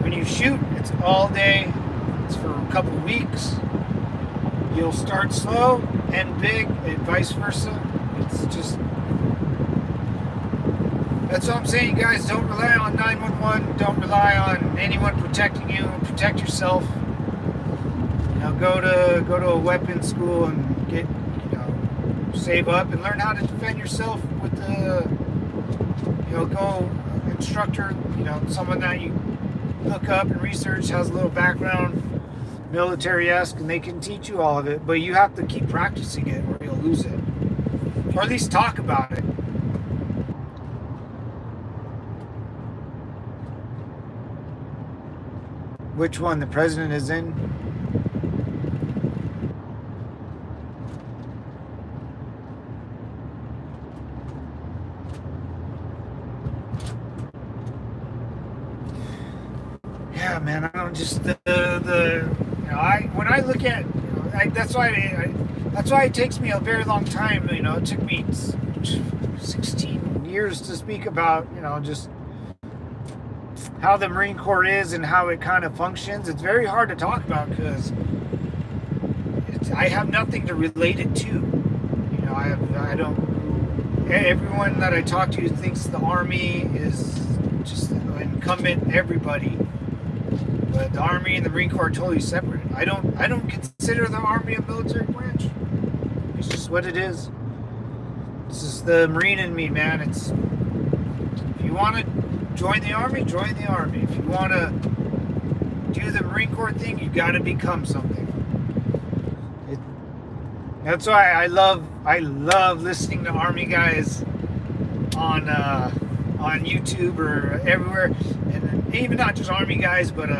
Speaker 1: When you shoot, it's all day. It's for a couple of weeks. You'll start slow and big, and vice versa. It's just. That's what I'm saying, guys. Don't rely on 911. Don't rely on anyone protecting you. Protect yourself. Go to a weapons school and get, save up and learn how to defend yourself with the, go instructor, someone that you look up and research, has a little background, military-esque, and they can teach you all of it, but you have to keep practicing it or you'll lose it. Or at least talk about it. Which one the president is in? Yeah, man, I don't just when I look at, that's why it takes me a very long time. It took me 16 years to speak about, just how the Marine Corps is and how it kind of functions. It's very hard to talk about because I have nothing to relate it to. I don't. Everyone that I talk to thinks the Army is just incumbent everybody. But the Army and the Marine Corps are totally separate. I don't consider the Army a military branch. It's just what it is. It's just the Marine in me, man. If you want to join the Army, join the Army. If you want to do the Marine Corps thing, you got to become something. That's why I love listening to Army guys on YouTube or everywhere, and even not just Army guys, but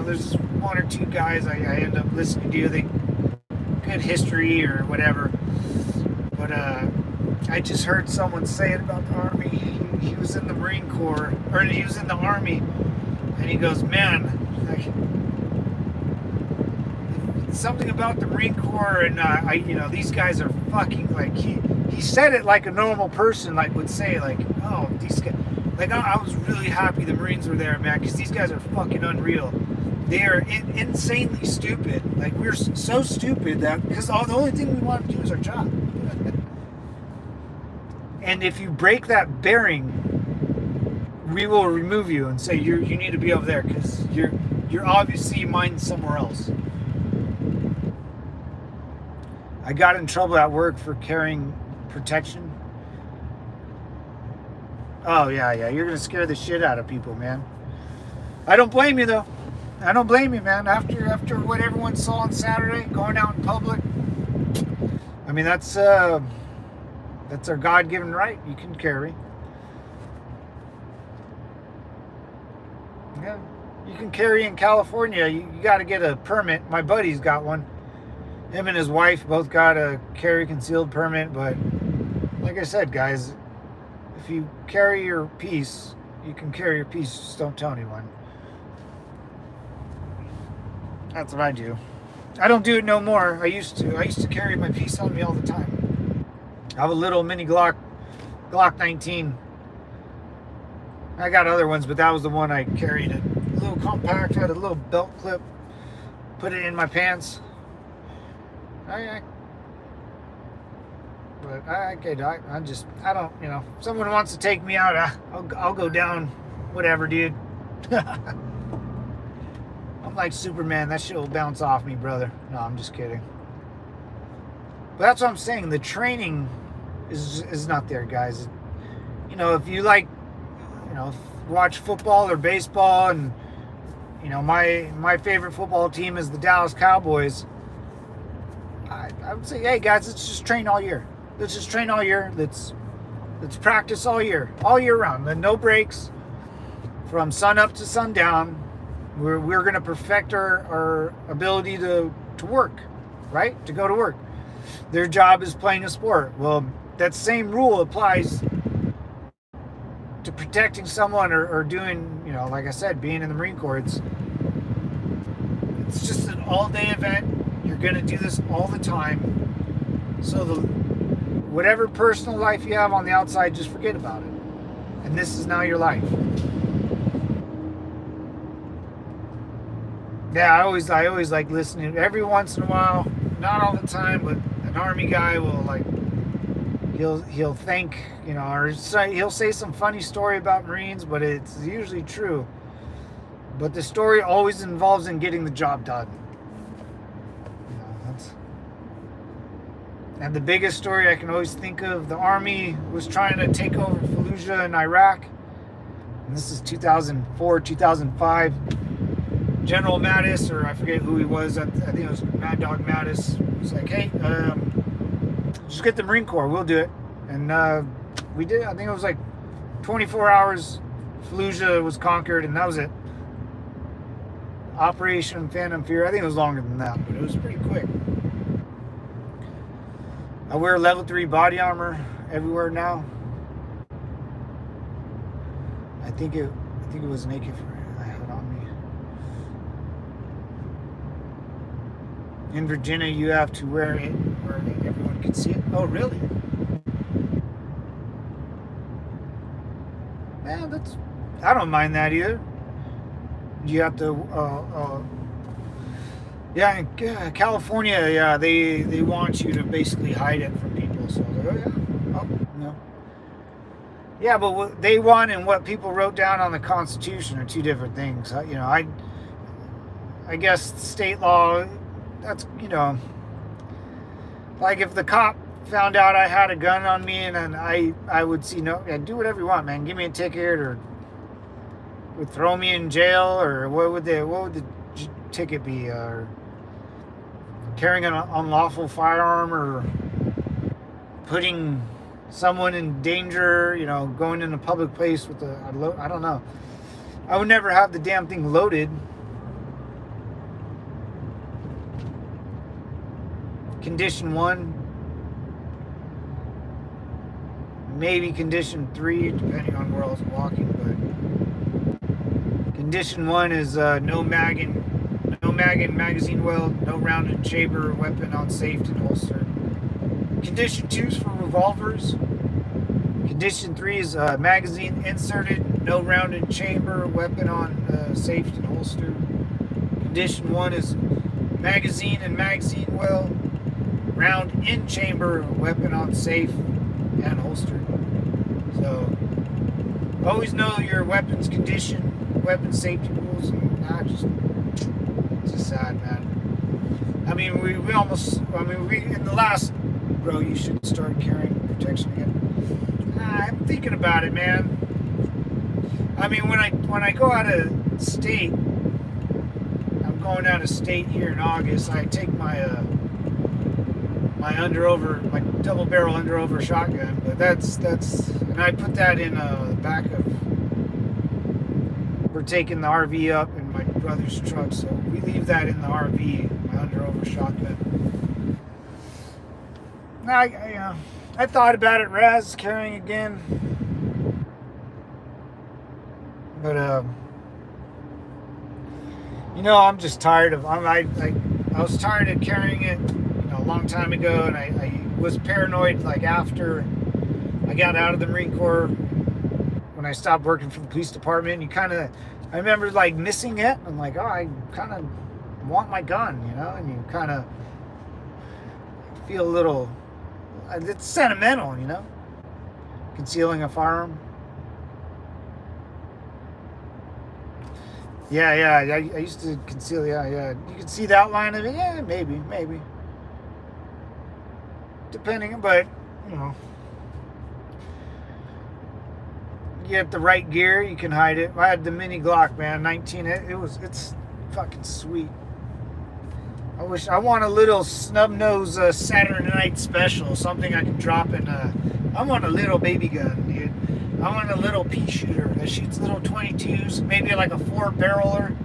Speaker 1: there's one or two guys I end up listening to. They good history or whatever, but I just heard someone say it about the Army. He was in the Marine Corps, or he was in the Army, and he goes, man, like, something about the Marine Corps, and these guys are fucking, like, he said it like a normal person would say, like, oh, these guys, like, I was really happy the Marines were there, man, because these guys are fucking unreal. They are insanely stupid. Like, we're so stupid that, because the only thing we want to do is our job. And if you break that bearing, we will remove you and say you need to be over there because you're obviously mind somewhere else. I got in trouble at work for carrying protection. Oh yeah, you're gonna scare the shit out of people, man. I don't blame you though. I don't blame you, man. After what everyone saw on Saturday, going out in public. I mean, that's our God-given right. You can carry. Yeah, you can carry in California. You got to get a permit. My buddy's got one. Him and his wife both got a carry concealed permit. But like I said, guys, if you carry your piece, you can carry your piece. Just don't tell anyone. That's what I do. I don't do it no more. I used to carry my piece on me all the time. I have a little mini Glock 19. I got other ones, but that was the one I carried. A little compact, had a little belt clip. Put it in my pants. I don't, if someone wants to take me out, I'll go down, whatever, dude. I'm like Superman. That shit will bounce off me, brother. No, I'm just kidding. But that's what I'm saying. The training is not there, guys. If you like, watch football or baseball, and my favorite football team is the Dallas Cowboys. I would say, hey guys, let's just train all year. Let's just train all year. Let's practice all year round. And no breaks from sun up to sundown. We're going to perfect our ability to work, right? To go to work. Their job is playing a sport. Well, that same rule applies to protecting someone or doing, like I said, being in the Marine Corps. It's just an all-day event. You're going to do this all the time. So whatever personal life you have on the outside, just forget about it. And this is now your life. Yeah, I always like listening. Every once in a while, not all the time, but an Army guy will he'll think, or he'll say some funny story about Marines, but it's usually true. But the story always involves in getting the job done. And the biggest story I can always think of, the Army was trying to take over Fallujah in Iraq. And this is 2004, 2005. General Mattis, or I forget who he was, I think it was Mad Dog Mattis, was like, hey, just get the Marine Corps, we'll do it. And we did. I think it was like 24 hours, Fallujah was conquered, and that was it. Operation Phantom Fear, I think it was longer than that, but it was pretty quick. I wear level 3 body armor everywhere now. I think it was an AK I had on me. In Virginia, you have to wear it where everyone can see it. Oh, really? Man, I don't mind that either. You have to, yeah, in California, yeah, they want you to basically hide it from people. So I was like, oh yeah, oh no. Yeah, but what they want and what people wrote down on the Constitution are two different things. You know, I guess state law, that's, you know, like if the cop found out I had a gun on me and then I would see, no, yeah, do whatever you want, man. Give me a ticket, or would throw me in jail, or what would the ticket be? Or carrying an unlawful firearm, or putting someone in danger, you know, going in a public place with I don't know. I would never have the damn thing loaded. Condition 1, maybe condition 3, depending on where I was walking, but condition 1 is no mag in magazine weld, no round and chamber, weapon on safe and holster. Condition 2 is for revolvers. Condition 3 is magazine inserted, no round and chamber, weapon on safe and holster. Condition 1 is magazine and magazine weld, round in chamber, weapon on safe and holstered. So always know your weapons condition, weapon safety rules, and it's just sad, man. I mean, we in the last, bro, you should start carrying protection again. I'm thinking about it, man. I mean, when I go out of state, I'm going out of state here in August. I take my my double barrel underover shotgun, but that's and I put that in the back of. We're taking the RV up in my brother's truck, so we leave that in the RV, my underover shotgun. I thought about it, Raz, carrying again, but you know, I'm just tired of. I was tired of carrying it, you know, a long time ago, and I was paranoid, like after I got out of the Marine Corps, when I stopped working for the police department. I remember like missing it. I'm like, oh, I kind of want my gun, you know, and you kind of feel a little. It's sentimental, you know, concealing a firearm. Yeah, I used to conceal, yeah. You can see the outline of it, yeah, maybe. Depending, but, you know, you get the right gear, you can hide it. I had the mini Glock, man, 19, it's fucking sweet. I want a little snub-nose Saturday night special, something I can drop in. I want a little baby gun, dude. I want a little pea shooter that shoots little 22s, maybe like a 4-barreler,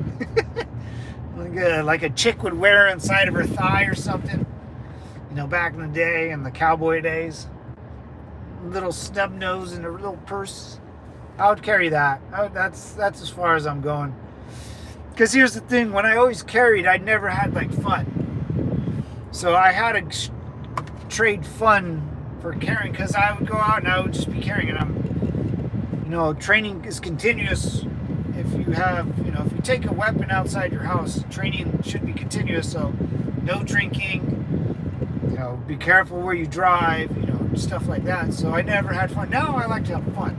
Speaker 1: like a chick would wear inside of her thigh or something. You know, back in the day, in the cowboy days, a little snub nose in a little purse. I would carry that. That's as far as I'm going. Because here's the thing, when I always carried, I never had like fun. So I had to trade fun for carrying, because I would go out and I would just be carrying it. You know, training is continuous. If you take a weapon outside your house, training should be continuous. So no drinking, you know, be careful where you drive, you know, stuff like that. So I never had fun. Now I like to have fun.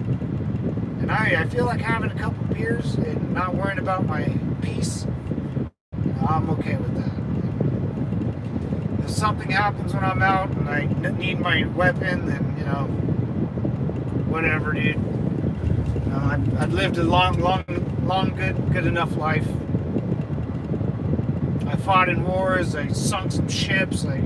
Speaker 1: And I feel like having a couple beers and not worrying about my peace, I'm okay with that. If something happens when I'm out and I need my weapon, then, you know, whatever, dude. You know, I've lived a long, good enough life. I fought in wars. I sunk some ships. I'm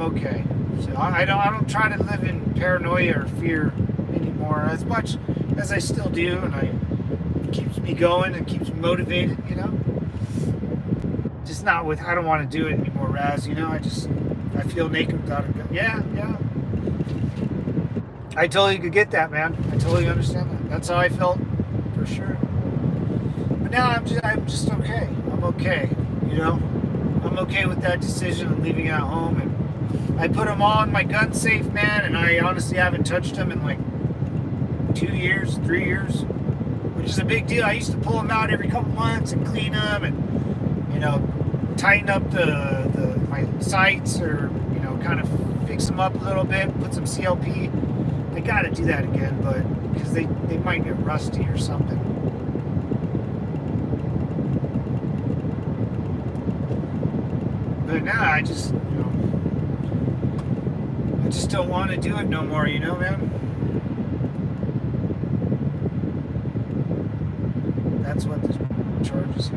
Speaker 1: okay. So I don't try to live in paranoia or fear anymore, as much as I still do, and it keeps me going and keeps me motivated, you know. Just not with, I don't want to do it anymore, Raz, you know. I feel naked without a gun. Yeah. I totally could get that, man. I totally understand that. That's how I felt, for sure. But now I'm just okay. I'm okay, you know. I'm okay with that decision of leaving at home, and I put them all in my gun safe, man, and I honestly haven't touched them in like 2 years, 3 years, which is a big deal. I used to pull them out every couple months and clean them and, you know, tighten up my sights, or, you know, kind of fix them up a little bit, put some CLP. I gotta do that again, but because they might get rusty or something. But now I just, you know, I just don't want to do it no more, you know, man. That's what this charge is.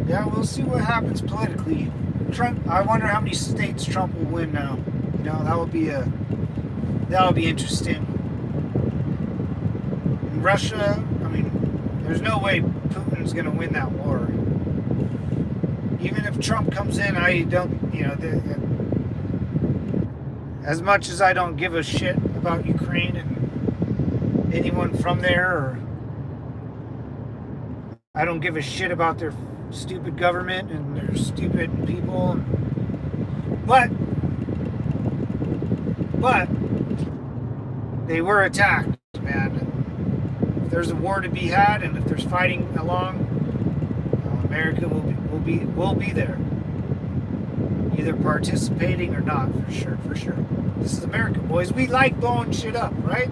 Speaker 1: Yeah, we'll see what happens politically. Trump, I wonder how many states Trump will win now. You know, that would be interesting. In Russia, I mean, there's no way Putin's going to win that war. Even if Trump comes in, I don't, you know, as much as I don't give a shit about Ukraine and anyone from there, or I don't give a shit about their stupid government and their stupid people, but they were attacked, man. If there's a war to be had, and if there's fighting along, America will be there, either participating or not, for sure. This is America, boys. We like blowing shit up, right?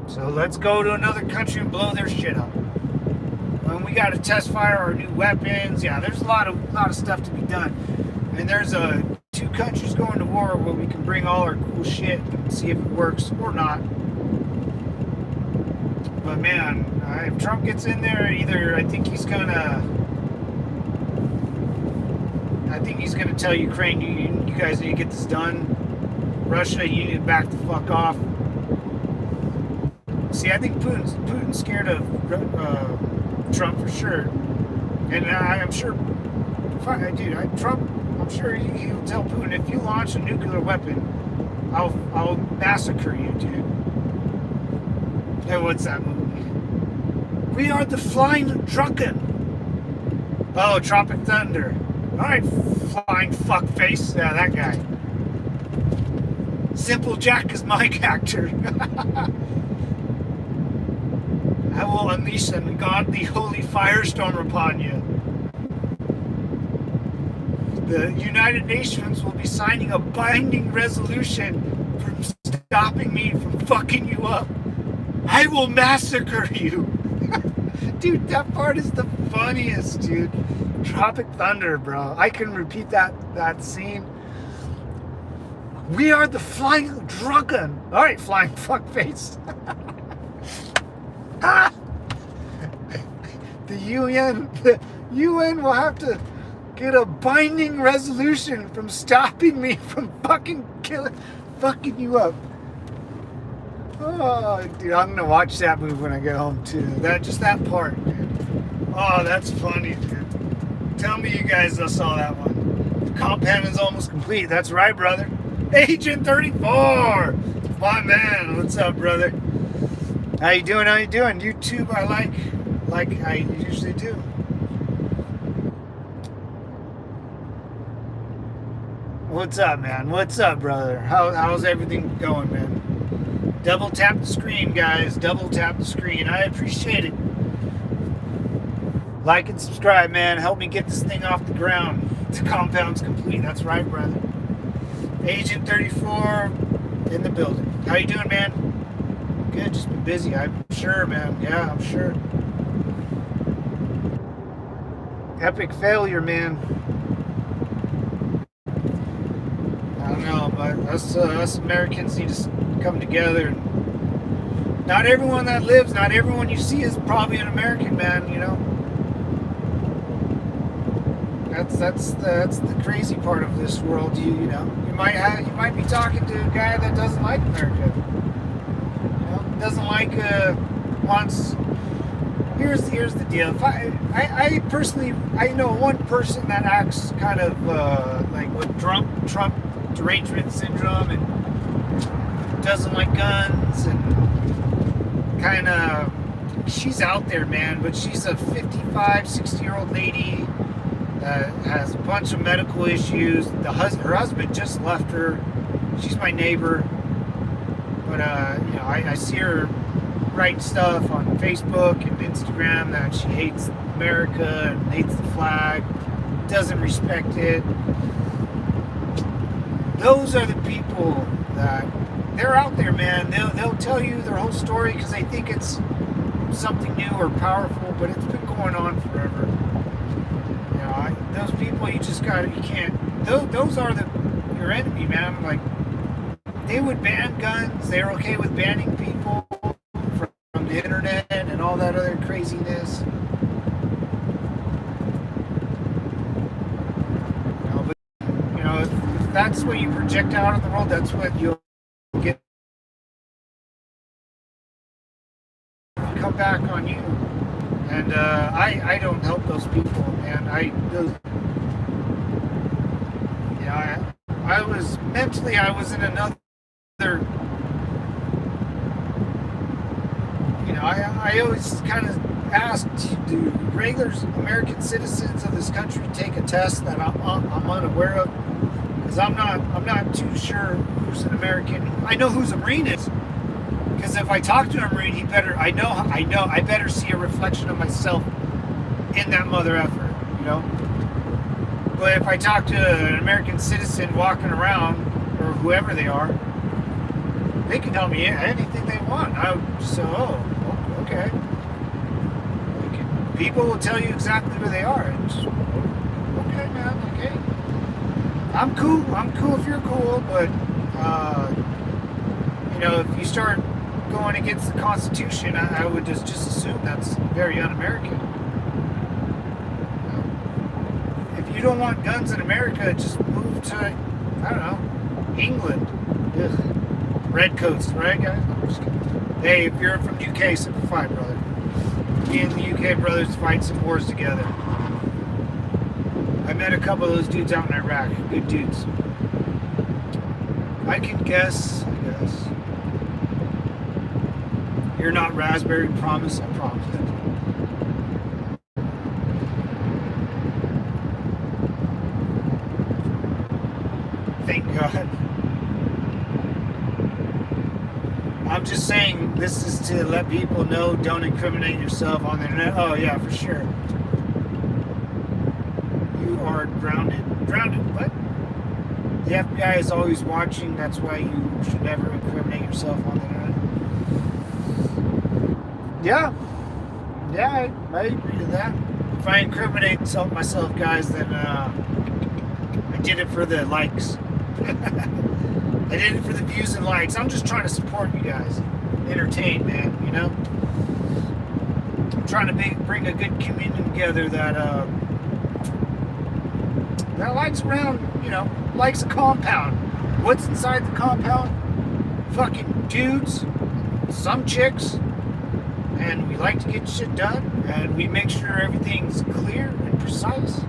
Speaker 1: So let's go to another country and blow their shit up. When we got to test fire our new weapons, yeah, there's a lot of stuff to be done. And there's 2 countries going to war where we can bring all our cool shit and see if it works or not. But man, if Trump gets in there, either I think he's gonna tell Ukraine, you guys need to get this done. Russia, you need to back the fuck off. See, I think Putin's scared of Trump for sure, and I'm sure, Trump, I'm sure he'll tell Putin, if you launch a nuclear weapon, I'll massacre you, dude. Hey, what's that movie? We Are the Flying Drunken. Oh, Tropic Thunder. All right, flying fuckface. Yeah, that guy. Simple Jack is my character. I will unleash an ungodly holy firestorm upon you. The United Nations will be signing a binding resolution for stopping me from fucking you up. I will massacre you. Dude, that part is the funniest, dude. Tropic Thunder, bro. I can repeat that scene. We are the Flying Drunken. All right, flying fuckface. The UN will have to get a binding resolution from stopping me from fucking you up. Oh, dude, I'm gonna watch that movie when I get home too. That part, dude. Oh, that's funny, dude. Tell me you guys saw that one. The compound is almost complete. That's right, brother. Agent 34, my man. What's up, brother? How you doing? YouTube, I like I usually do. What's up, man? What's up, brother? How's everything going, man? Double tap the screen, guys. Double tap the screen. I appreciate it. Like and subscribe, man. Help me get this thing off the ground. The compound's complete. That's right, brother. Agent 34 in the building. How you doing, man? Good, just been busy. I'm sure, man. Yeah, I'm sure. Epic failure, man. I don't know, but us Americans need to come together. And not everyone that lives, not everyone you see is probably an American, man. You know. That's the crazy part of this world. You might be talking to a guy that doesn't like America. You know, doesn't like wants. Here's the deal. If I personally know one person that acts kind of like with Trump derangement syndrome and doesn't like guns and kind of she's out there, man. But she's a 55, 60-year-old lady. Has a bunch of medical issues. Her husband just left her. She's my neighbor, but I see her write stuff on Facebook and Instagram that she hates America and hates the flag, doesn't respect it. Those are the people that they're out there, man. They'll tell you their whole story because they think it's something new or powerful, but it's been going on forever. Those people you can't. Those are your enemy, man. Like they would ban guns. They're okay with banning people from the internet and all that other craziness. But if that's what you project out in the world, that's what you'll get. Come back on you. And I don't help those people, man. I was mentally, I was in another, I always kind of asked, do regular American citizens of this country take a test that I'm unaware of? Because I'm not too sure who's an American. I know who's a Marine is. Because if I talk to a Marine, I better see a reflection of myself in that mother effer, But if I talk to an American citizen walking around, or whoever they are, they can tell me anything they want. Okay. People will tell you exactly who they are. Okay, man, okay. I'm cool if you're cool, but, if you start going against the Constitution, I would just assume that's very un-American. If you don't want guns in America, just move to, I don't know, England. Ugh. Redcoats, right, guys? I'm just kidding. Hey, if you're from UK, simplify, brother. Me and the UK brothers fight some wars together. I met a couple of those dudes out in Iraq. Good dudes. I guess. You're not raspberry, promise, I promise it. Thank God. I'm just saying, this is to let people know, don't incriminate yourself on the internet. Oh yeah, for sure. You are grounded. Grounded, what? The FBI is always watching, that's why you should never incriminate yourself on the internet. Yeah, I agree to that. If I incriminate myself, guys, then I did it for the likes. I did it for the views and likes. I'm just trying to support you guys, entertain, man. I'm trying to bring a good community together that likes around, likes a compound. What's inside the compound? Fucking dudes, some chicks. And we like to get shit done, and we make sure everything's clear and precise.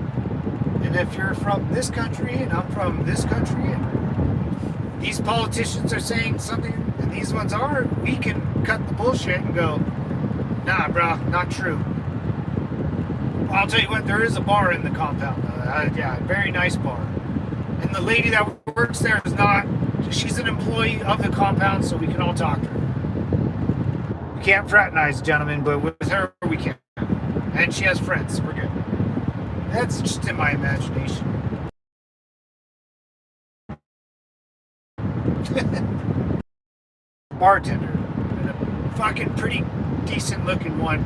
Speaker 1: And if you're from this country, and I'm from this country, and these politicians are saying something, and these ones are, we can cut the bullshit and go, nah, bro, not true. I'll tell you what, there is a bar in the compound. Yeah, very nice bar. And the lady that works there she's an employee of the compound, so we can all talk to her. Can't fraternize, gentlemen, but with her we can. And she has friends, so we're good. That's just in my imagination. bartender, and a fucking pretty decent looking one.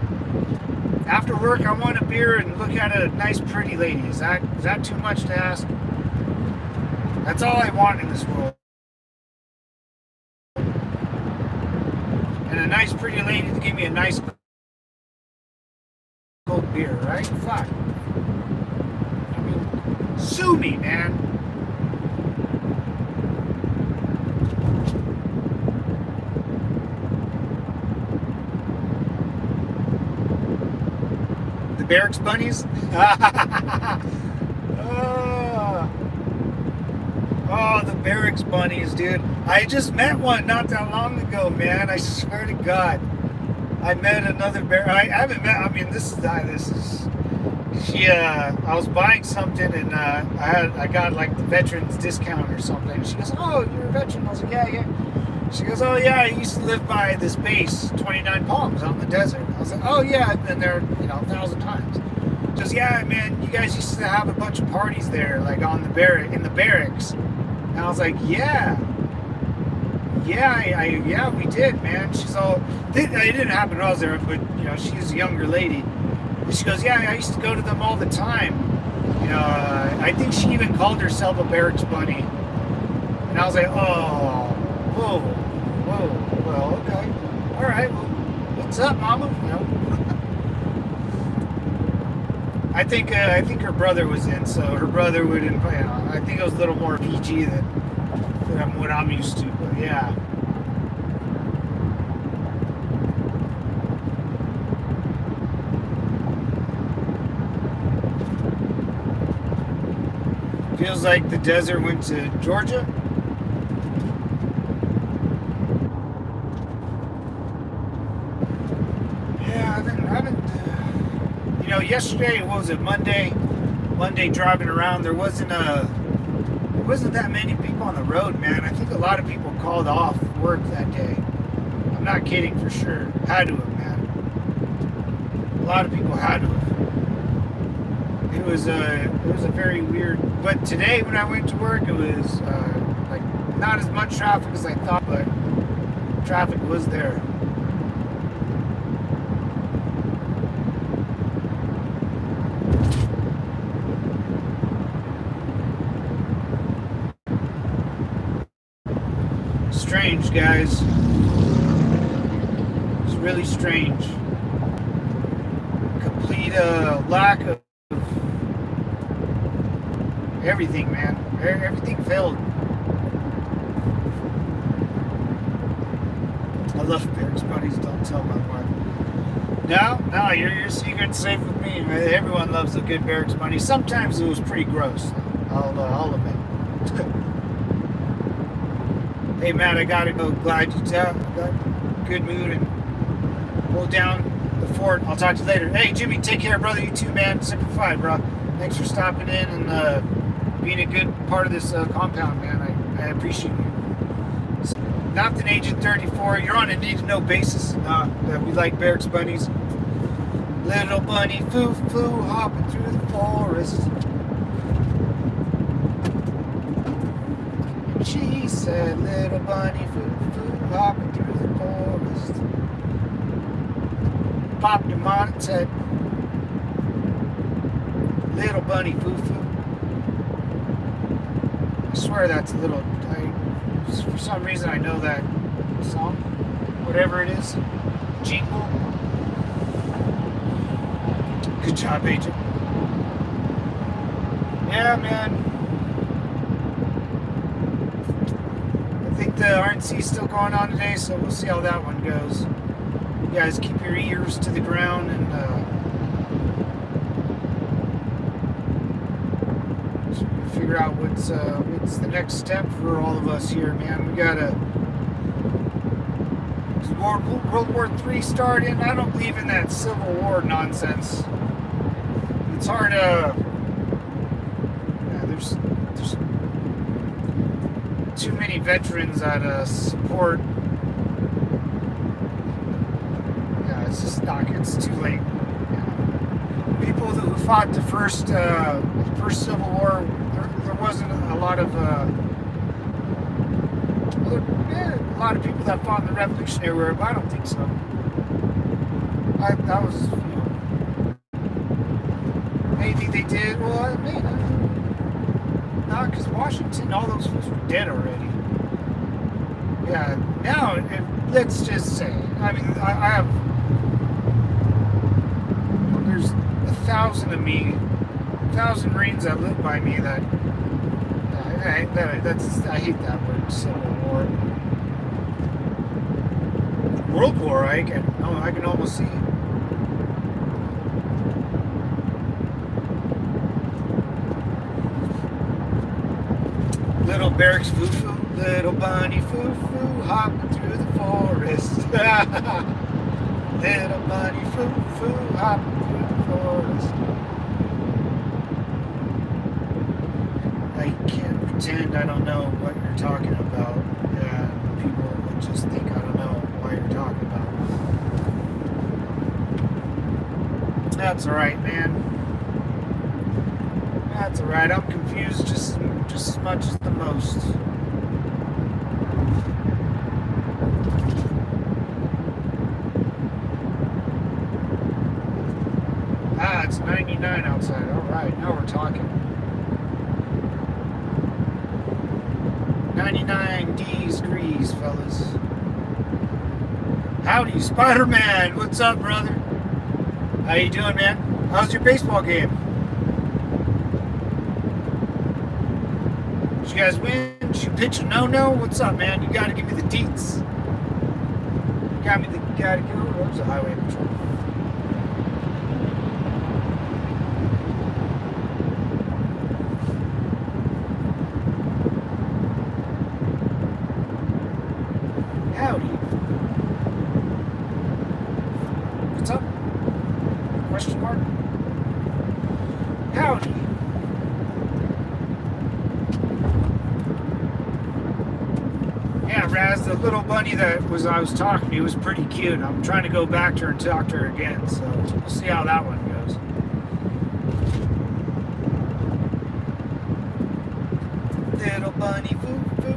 Speaker 1: After work, I want a beer and look at a nice pretty lady. Is that too much to ask? That's all I want in this world. And a nice pretty lady to give me a nice cold beer, right? Fuck. I mean, sue me, man. The barracks bunnies? Oh, the barracks bunnies, dude. I just met one not that long ago, man. I swear to God. I met another bear. I haven't met, I mean, I was buying something and I got like the veterans discount or something. She goes, oh, you're a veteran. I was like, yeah. She goes, oh, yeah, I used to live by this base, 29 Palms, out in the desert. I was like, oh, yeah, I've been there, 1,000 times. She goes, yeah, man, you guys used to have a bunch of parties there, like in the barracks. And I was like, yeah, we did, man. She's all, it didn't happen when I was there, but, she's a younger lady. And she goes, yeah, I used to go to them all the time. I think she even called herself a barracks bunny. And I was like, oh, whoa, well, okay. All right, well, what's up, mama? I think her brother was in, so her brother would invite. I think it was a little more PG than what I'm used to. But yeah. Feels like the desert went to Georgia. Yeah, I haven't. Yesterday, what was it, Monday driving around, there wasn't that many people on the road, man. I think a lot of people called off work that day. I'm not kidding, for sure. Had to have, man. A lot of people had to have. It was a very weird, but today when I went to work, it was like not as much traffic as I thought, but traffic was there. Strange, guys. It's really strange. Complete lack of everything, man. Everything failed. I love barracks bunnies. Don't tell my wife. No, your secret's safe with me. Everyone loves a good barracks bunny. Sometimes it was pretty gross. I'll admit. Hey, Matt, I gotta go. Glad you got good mood and pull down the fort. I'll talk to you later. Hey, Jimmy, take care, brother. You too, man. Simplified, bro. Thanks for stopping in and being a good part of this compound, man. I appreciate you. So, Nothing, Agent 34. You're on a need-to-know basis that we like barracks bunnies. Little bunny foo-foo hopping through the forest. She said, little bunny foo-foo hopping through the forest. Popped him on its head. Little bunny foo-foo. I swear that's a little... for some reason I know that song. Whatever it is. Jingle. Good job, Agent. Yeah, man. I think the RNC is still going on today, so we'll see how that one goes. You guys keep your ears to the ground and figure out what's the next step for all of us here, man. We gotta World War III started. I don't believe in that Civil War nonsense. It's hard to. There's too many veterans that support. Yeah, it's just not. It's too late. People who fought the first Civil War, there wasn't a lot of. a lot of people that fought in the Revolutionary War, but I don't think so. That was, maybe they did. Well, I mean, no, because Washington, all those folks were dead already. Yeah, now, let's just say, I mean, I have, there's 1,000 of me, 1,000 Marines that live by me that, I hate that word, Civil War. World War, I can almost see it. Little barracks foo-foo, little bunny foo-foo, hopping through the forest. Little bunny foo-foo, hopping through the forest. I can't pretend I don't know what you're talking about. People would just think I don't know what you're talking about. That's alright, man. That's alright. I'm confused just as much as the most. It's 99 outside. Alright, now we're talking. 99 degrees, fellas. Howdy, Spider-Man. What's up, brother? How you doing, man? How's your baseball game? Did you guys win? Did you pitch a no-no? What's up, man? You gotta give me the deets. You gotta go. Where's the highway patrol? Howdy. What's up? Question mark? Howdy. Yeah, Raz, the little bunny that I was talking to was pretty cute. I'm trying to go back to her and talk to her again, so we'll see how that one goes. Little bunny foo-foo.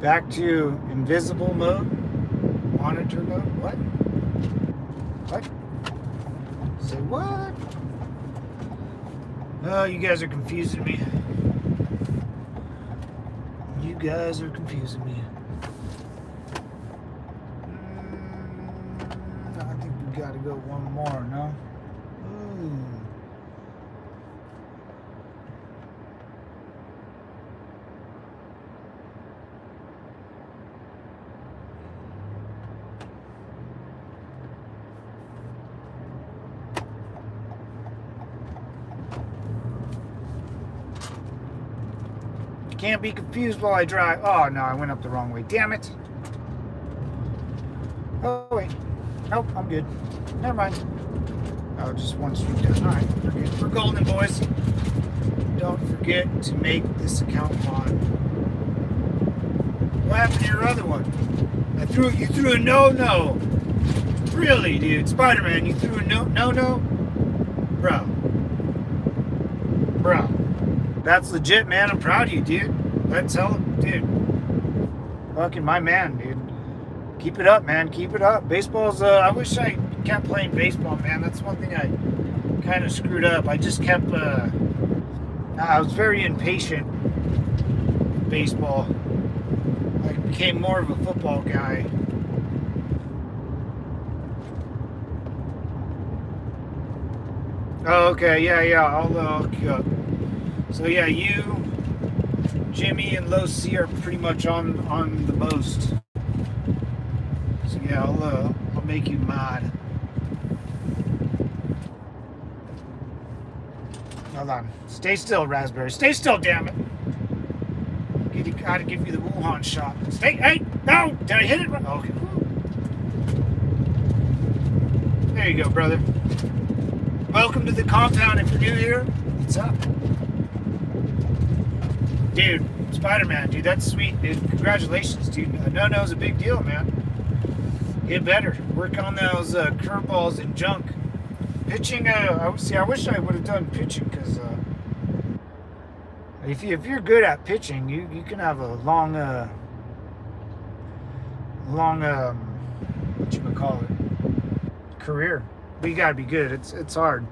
Speaker 1: Back to invisible mode, monitor mode. What? What? Say what? Oh, you guys are confusing me. You guys are confusing me. I think we gotta go one more, no? Ooh. Can't be confused while I drive. Oh, no, I went up the wrong way. Damn it. Oh, wait. Nope, I'm good. Never mind. Oh, just one street down. All right, we're good. We're golden, boys. Don't forget to make this account on. What happened to your other one? You threw a no-no. Really, dude? Spider-Man, you threw a no-no? Bro. That's legit, man. I'm proud of you, dude. Let's tell him, dude. Fucking my man, dude. Keep it up, man. Keep it up. Baseball's, I wish I kept playing baseball, man. That's one thing I kind of screwed up. I just kept, I was very impatient with baseball. I became more of a football guy. Oh, okay. Yeah. I'll look you up. So yeah, you, Jimmy, and Low C are pretty much on the most. So yeah, I'll make you mod. Hold on. Stay still, Raspberry. Stay still, damn it. Gotta give you the Wuhan shot. Stay. Hey, no! Did I hit it? Okay. There you go, brother. Welcome to the compound. If you're new here, what's up? Dude, Spider-Man, dude, that's sweet, dude. Congratulations, dude. No-no's a big deal, man. Get better. Work on those curveballs and junk. Pitching, I wish I would have done pitching, because if you're good at pitching, you can have a long whatchamacallit, career. But you gotta be good. It's hard.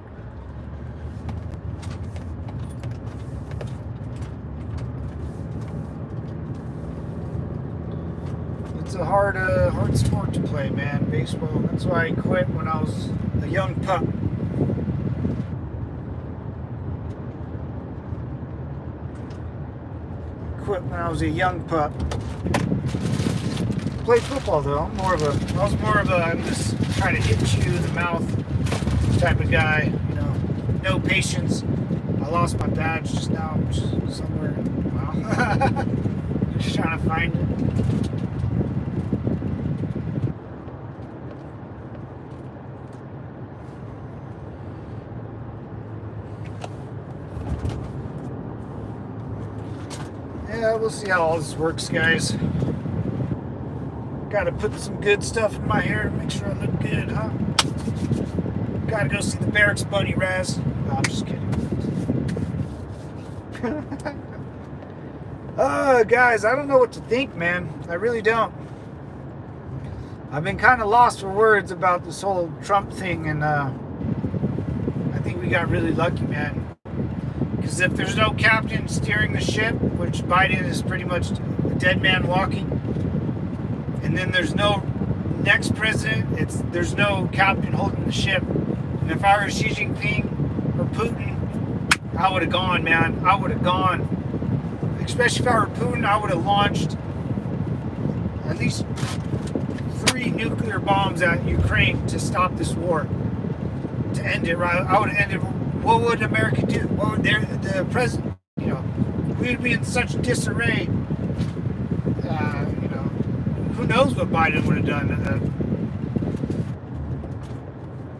Speaker 1: It's a hard sport to play, man. Baseball. That's why I quit when I was a young pup. Quit when I was a young pup. Played football though. I was more of a I'm just trying to hit you in the mouth type of guy. You know, no patience. I lost my badge just now, somewhere. Wow. Just trying to find it. Yeah, we'll see how all this works, guys. Gotta put some good stuff in my hair to make sure I look good, huh? Gotta go see the barracks bunny, Raz. No, I'm just kidding. Guys, I don't know what to think, man. I really don't. I've been kind of lost for words about this whole Trump thing, and I think we got really lucky, man. Because if there's no captain steering the ship, which Biden is pretty much a dead man walking, and then there's no next president, there's no captain holding the ship. And if I were Xi Jinping or Putin, I would have gone, man. I would have gone. Especially if I were Putin, I would have launched at least 3 nuclear bombs at Ukraine to stop this war, to end it. Right? I would have ended. What would America do? What would the president? You know, we would be in such disarray. You know, who knows what Biden would have done?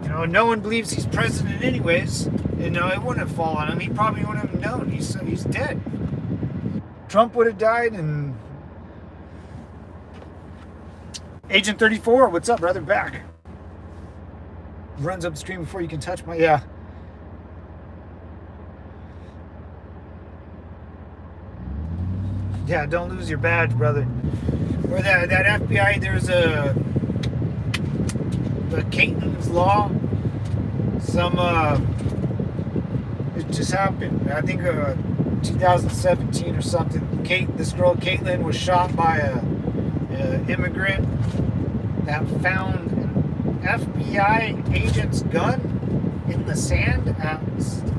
Speaker 1: You know, no one believes he's president, anyways. You know, it wouldn't have fallen on him. He probably wouldn't have known. He's dead. Trump would have died, and Agent 34, what's up, brother? Back. Runs upstream before you can touch my yeah. Yeah, don't lose your badge, brother. Or that FBI, there's the Caitlin's Law. It just happened. I think 2017 or something. This girl Caitlin was shot by a immigrant that found an FBI agent's gun in the sand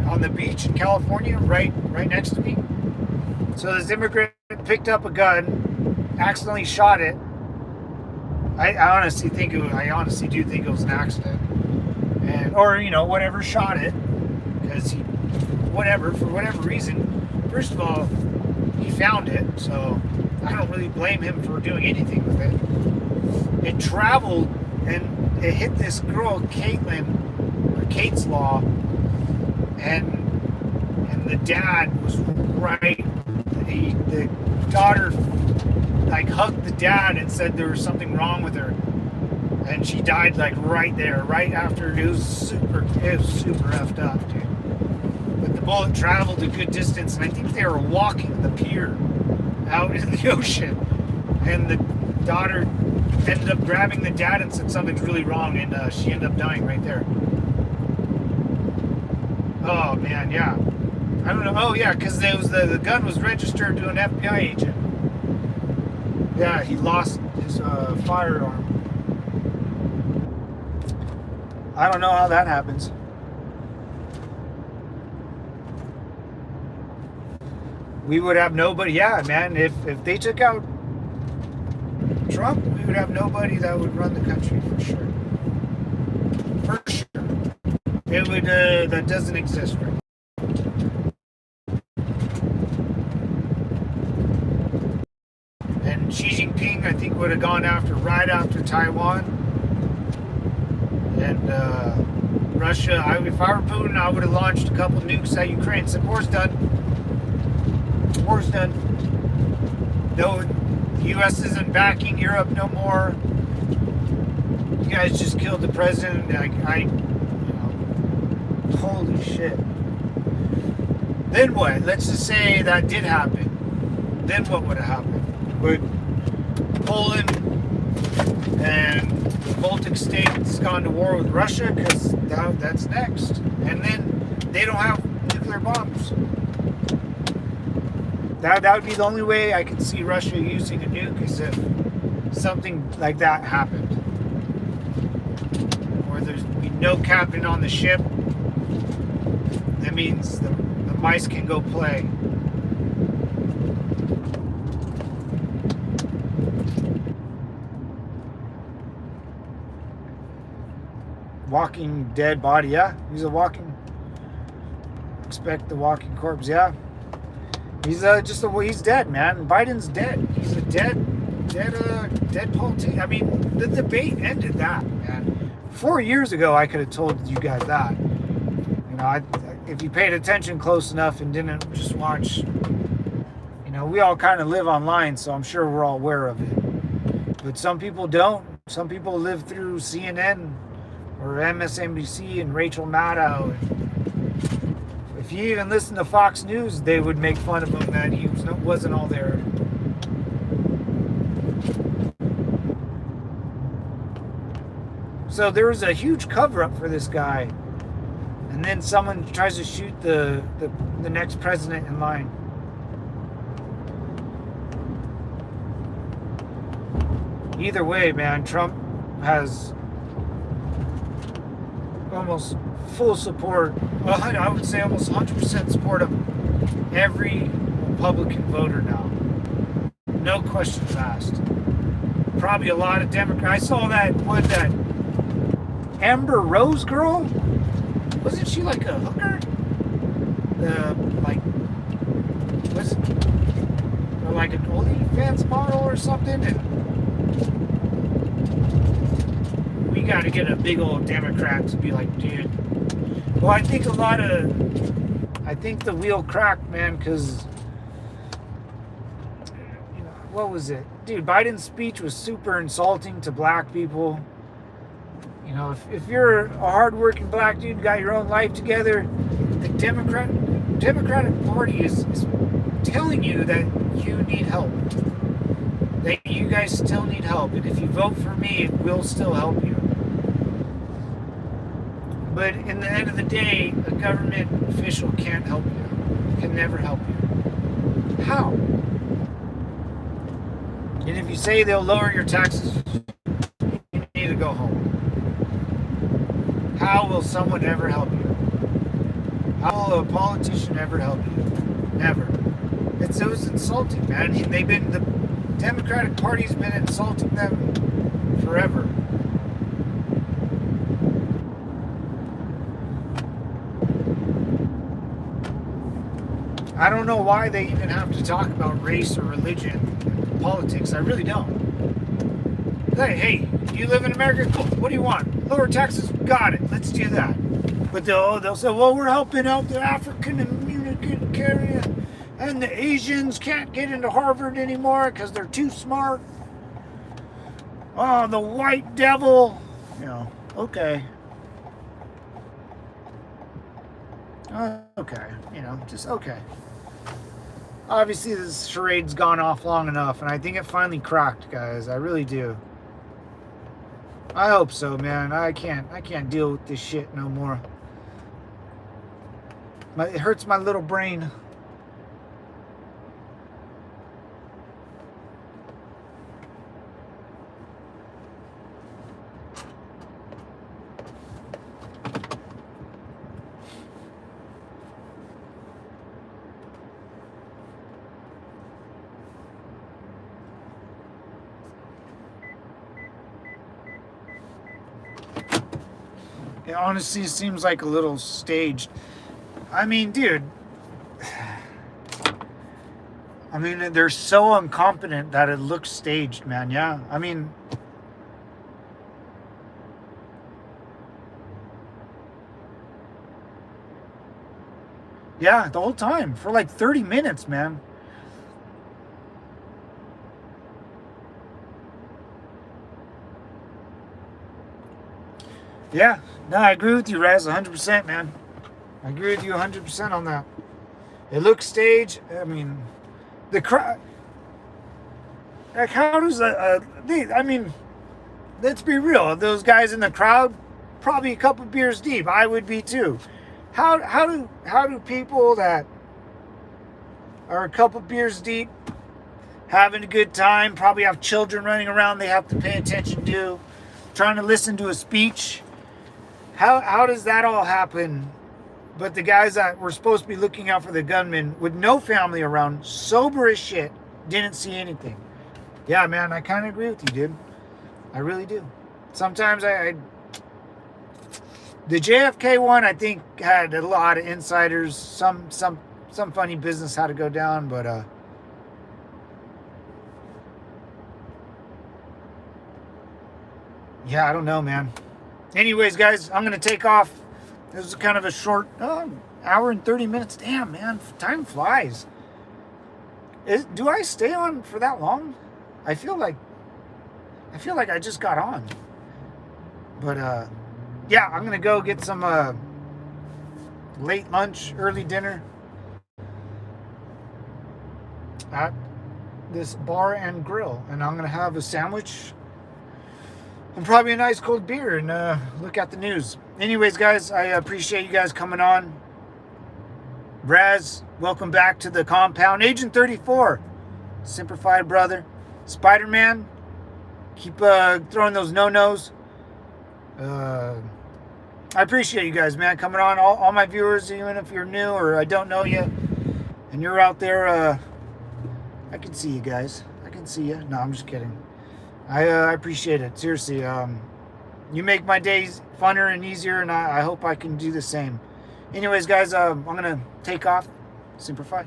Speaker 1: on the beach in California, right next to me. So this immigrant picked up a gun, accidentally shot it. I honestly do think it was an accident, or you know, whatever shot it, because for whatever reason. First of all, he found it, so I don't really blame him for doing anything with it. It traveled and it hit this girl Caitlin, or Kate's Law, and the dad was right. The daughter like hugged the dad and said there was something wrong with her, and she died like right there, right after. It was super effed up, dude. But the bullet traveled a good distance, and I think they were walking the pier out in the ocean, and the daughter ended up grabbing the dad and said something's really wrong, and she ended up dying right there. Oh man, yeah. I don't know. Oh yeah, because the gun was registered to an FBI agent. Yeah, he lost his firearm. I don't know how that happens. We would have nobody. Yeah, man. If they took out Trump, we would have nobody that would run the country for sure. For sure. It would. That doesn't exist right now. And Xi Jinping, I think, would have gone right after Taiwan. And Russia, if I were Putin, I would have launched a couple nukes at Ukraine. Said, war's done. War's done. No, the U.S. isn't backing Europe no more. You guys just killed the president. Holy shit. Then what? Let's just say that did happen. Then what would have happened? Would Poland and the Baltic states gone to war with Russia? Because that's next. And then they don't have nuclear bombs. That would be the only way I could see Russia using a nuke, is if something like that happened. Or there's be no captain on the ship. That means the mice can go play. Walking dead body, yeah. He's a walking. Expect the walking corpse, yeah. He's he's dead, man. Biden's dead. He's a dead politician. I mean, the debate ended that, man. 4 years ago, I could have told you guys that. You know, if you paid attention close enough and didn't just watch, you know, we all kind of live online, so I'm sure we're all aware of it. But some people don't. Some people live through CNN or MSNBC and Rachel Maddow. If you even listen to Fox News, they would make fun of him that he wasn't all there. So there was a huge cover-up for this guy. And then someone tries to shoot the next president in line. Either way, man, Trump has almost full support. Well, I would say almost 100% support of every Republican voter now. No questions asked. Probably a lot of Democrats. I saw that Amber Rose girl. Wasn't she like a hooker? Was it like an OnlyFans model or something? And we got to get a big old Democrat to be like, dude. Well, I think the wheel cracked, man, because, you know, what was it? Dude, Biden's speech was super insulting to black people. You know, if you're a hardworking black dude, got your own life together, the Democratic Party is telling you that you need help. That you guys still need help. And if you vote for me, it will still help you. But in the end of the day, a government official can't help you. Can never help you. How? And if you say they'll lower your taxes, you need to go home. How will someone ever help you? How will a politician ever help you? Never. It was insulting, man. The Democratic Party's been insulting them forever. I don't know why they even have to talk about race or religion in politics. I really don't. Hey, you live in America? Cool. What do you want? Lower taxes? Got it. Let's do that. But they'll say, well, we're helping out the African community, and the Asians can't get into Harvard anymore because they're too smart. Oh, the white devil. You know, okay. Okay. You know, just okay. Obviously, this charade's gone off long enough, and I think it finally cracked, guys. I really do. I hope so, man. I can't deal with this shit no more. It hurts my little brain. It honestly seems like a little staged. I mean, dude. I mean, they're so incompetent that it looks staged, man. Yeah. I mean, yeah, the whole time for like 30 minutes, man. Yeah, no, I agree with you, Raz, 100%, man. I agree with you 100% on that. It looks staged. I mean, the crowd. Like, how does I mean, let's be real. Those guys in the crowd, probably a couple beers deep. I would be too. How do people that are a couple beers deep, having a good time, probably have children running around they have to pay attention to, trying to listen to a speech? How does that all happen? But the guys that were supposed to be looking out for the gunmen with no family around, sober as shit, didn't see anything. Yeah, man, I kind of agree with you, dude. I really do. Sometimes the JFK one, I think, had a lot of insiders. Some funny business had to go down, but yeah, I don't know, man. Anyways, guys, I'm gonna take off. This was kind of a short hour and 30 minutes. Damn, man, time flies. Do I stay on for that long? I feel like I just got on. But yeah, I'm gonna go get some late lunch, early dinner at this bar and grill, and I'm gonna have a sandwich and probably a nice cold beer and look at the news. Anyways, guys, I appreciate you guys coming on. Raz, welcome back to the compound. Agent 34, Simplified brother. Spider-Man, keep throwing those no-nos. I appreciate you guys, man, coming on. All my viewers, even if you're new or I don't know you, and you're out there, I can see you guys. I can see you. No, I'm just kidding. I appreciate it. Seriously, you make my days funner and easier, and I hope I can do the same. Anyways, guys, I'm going to take off. Simplify.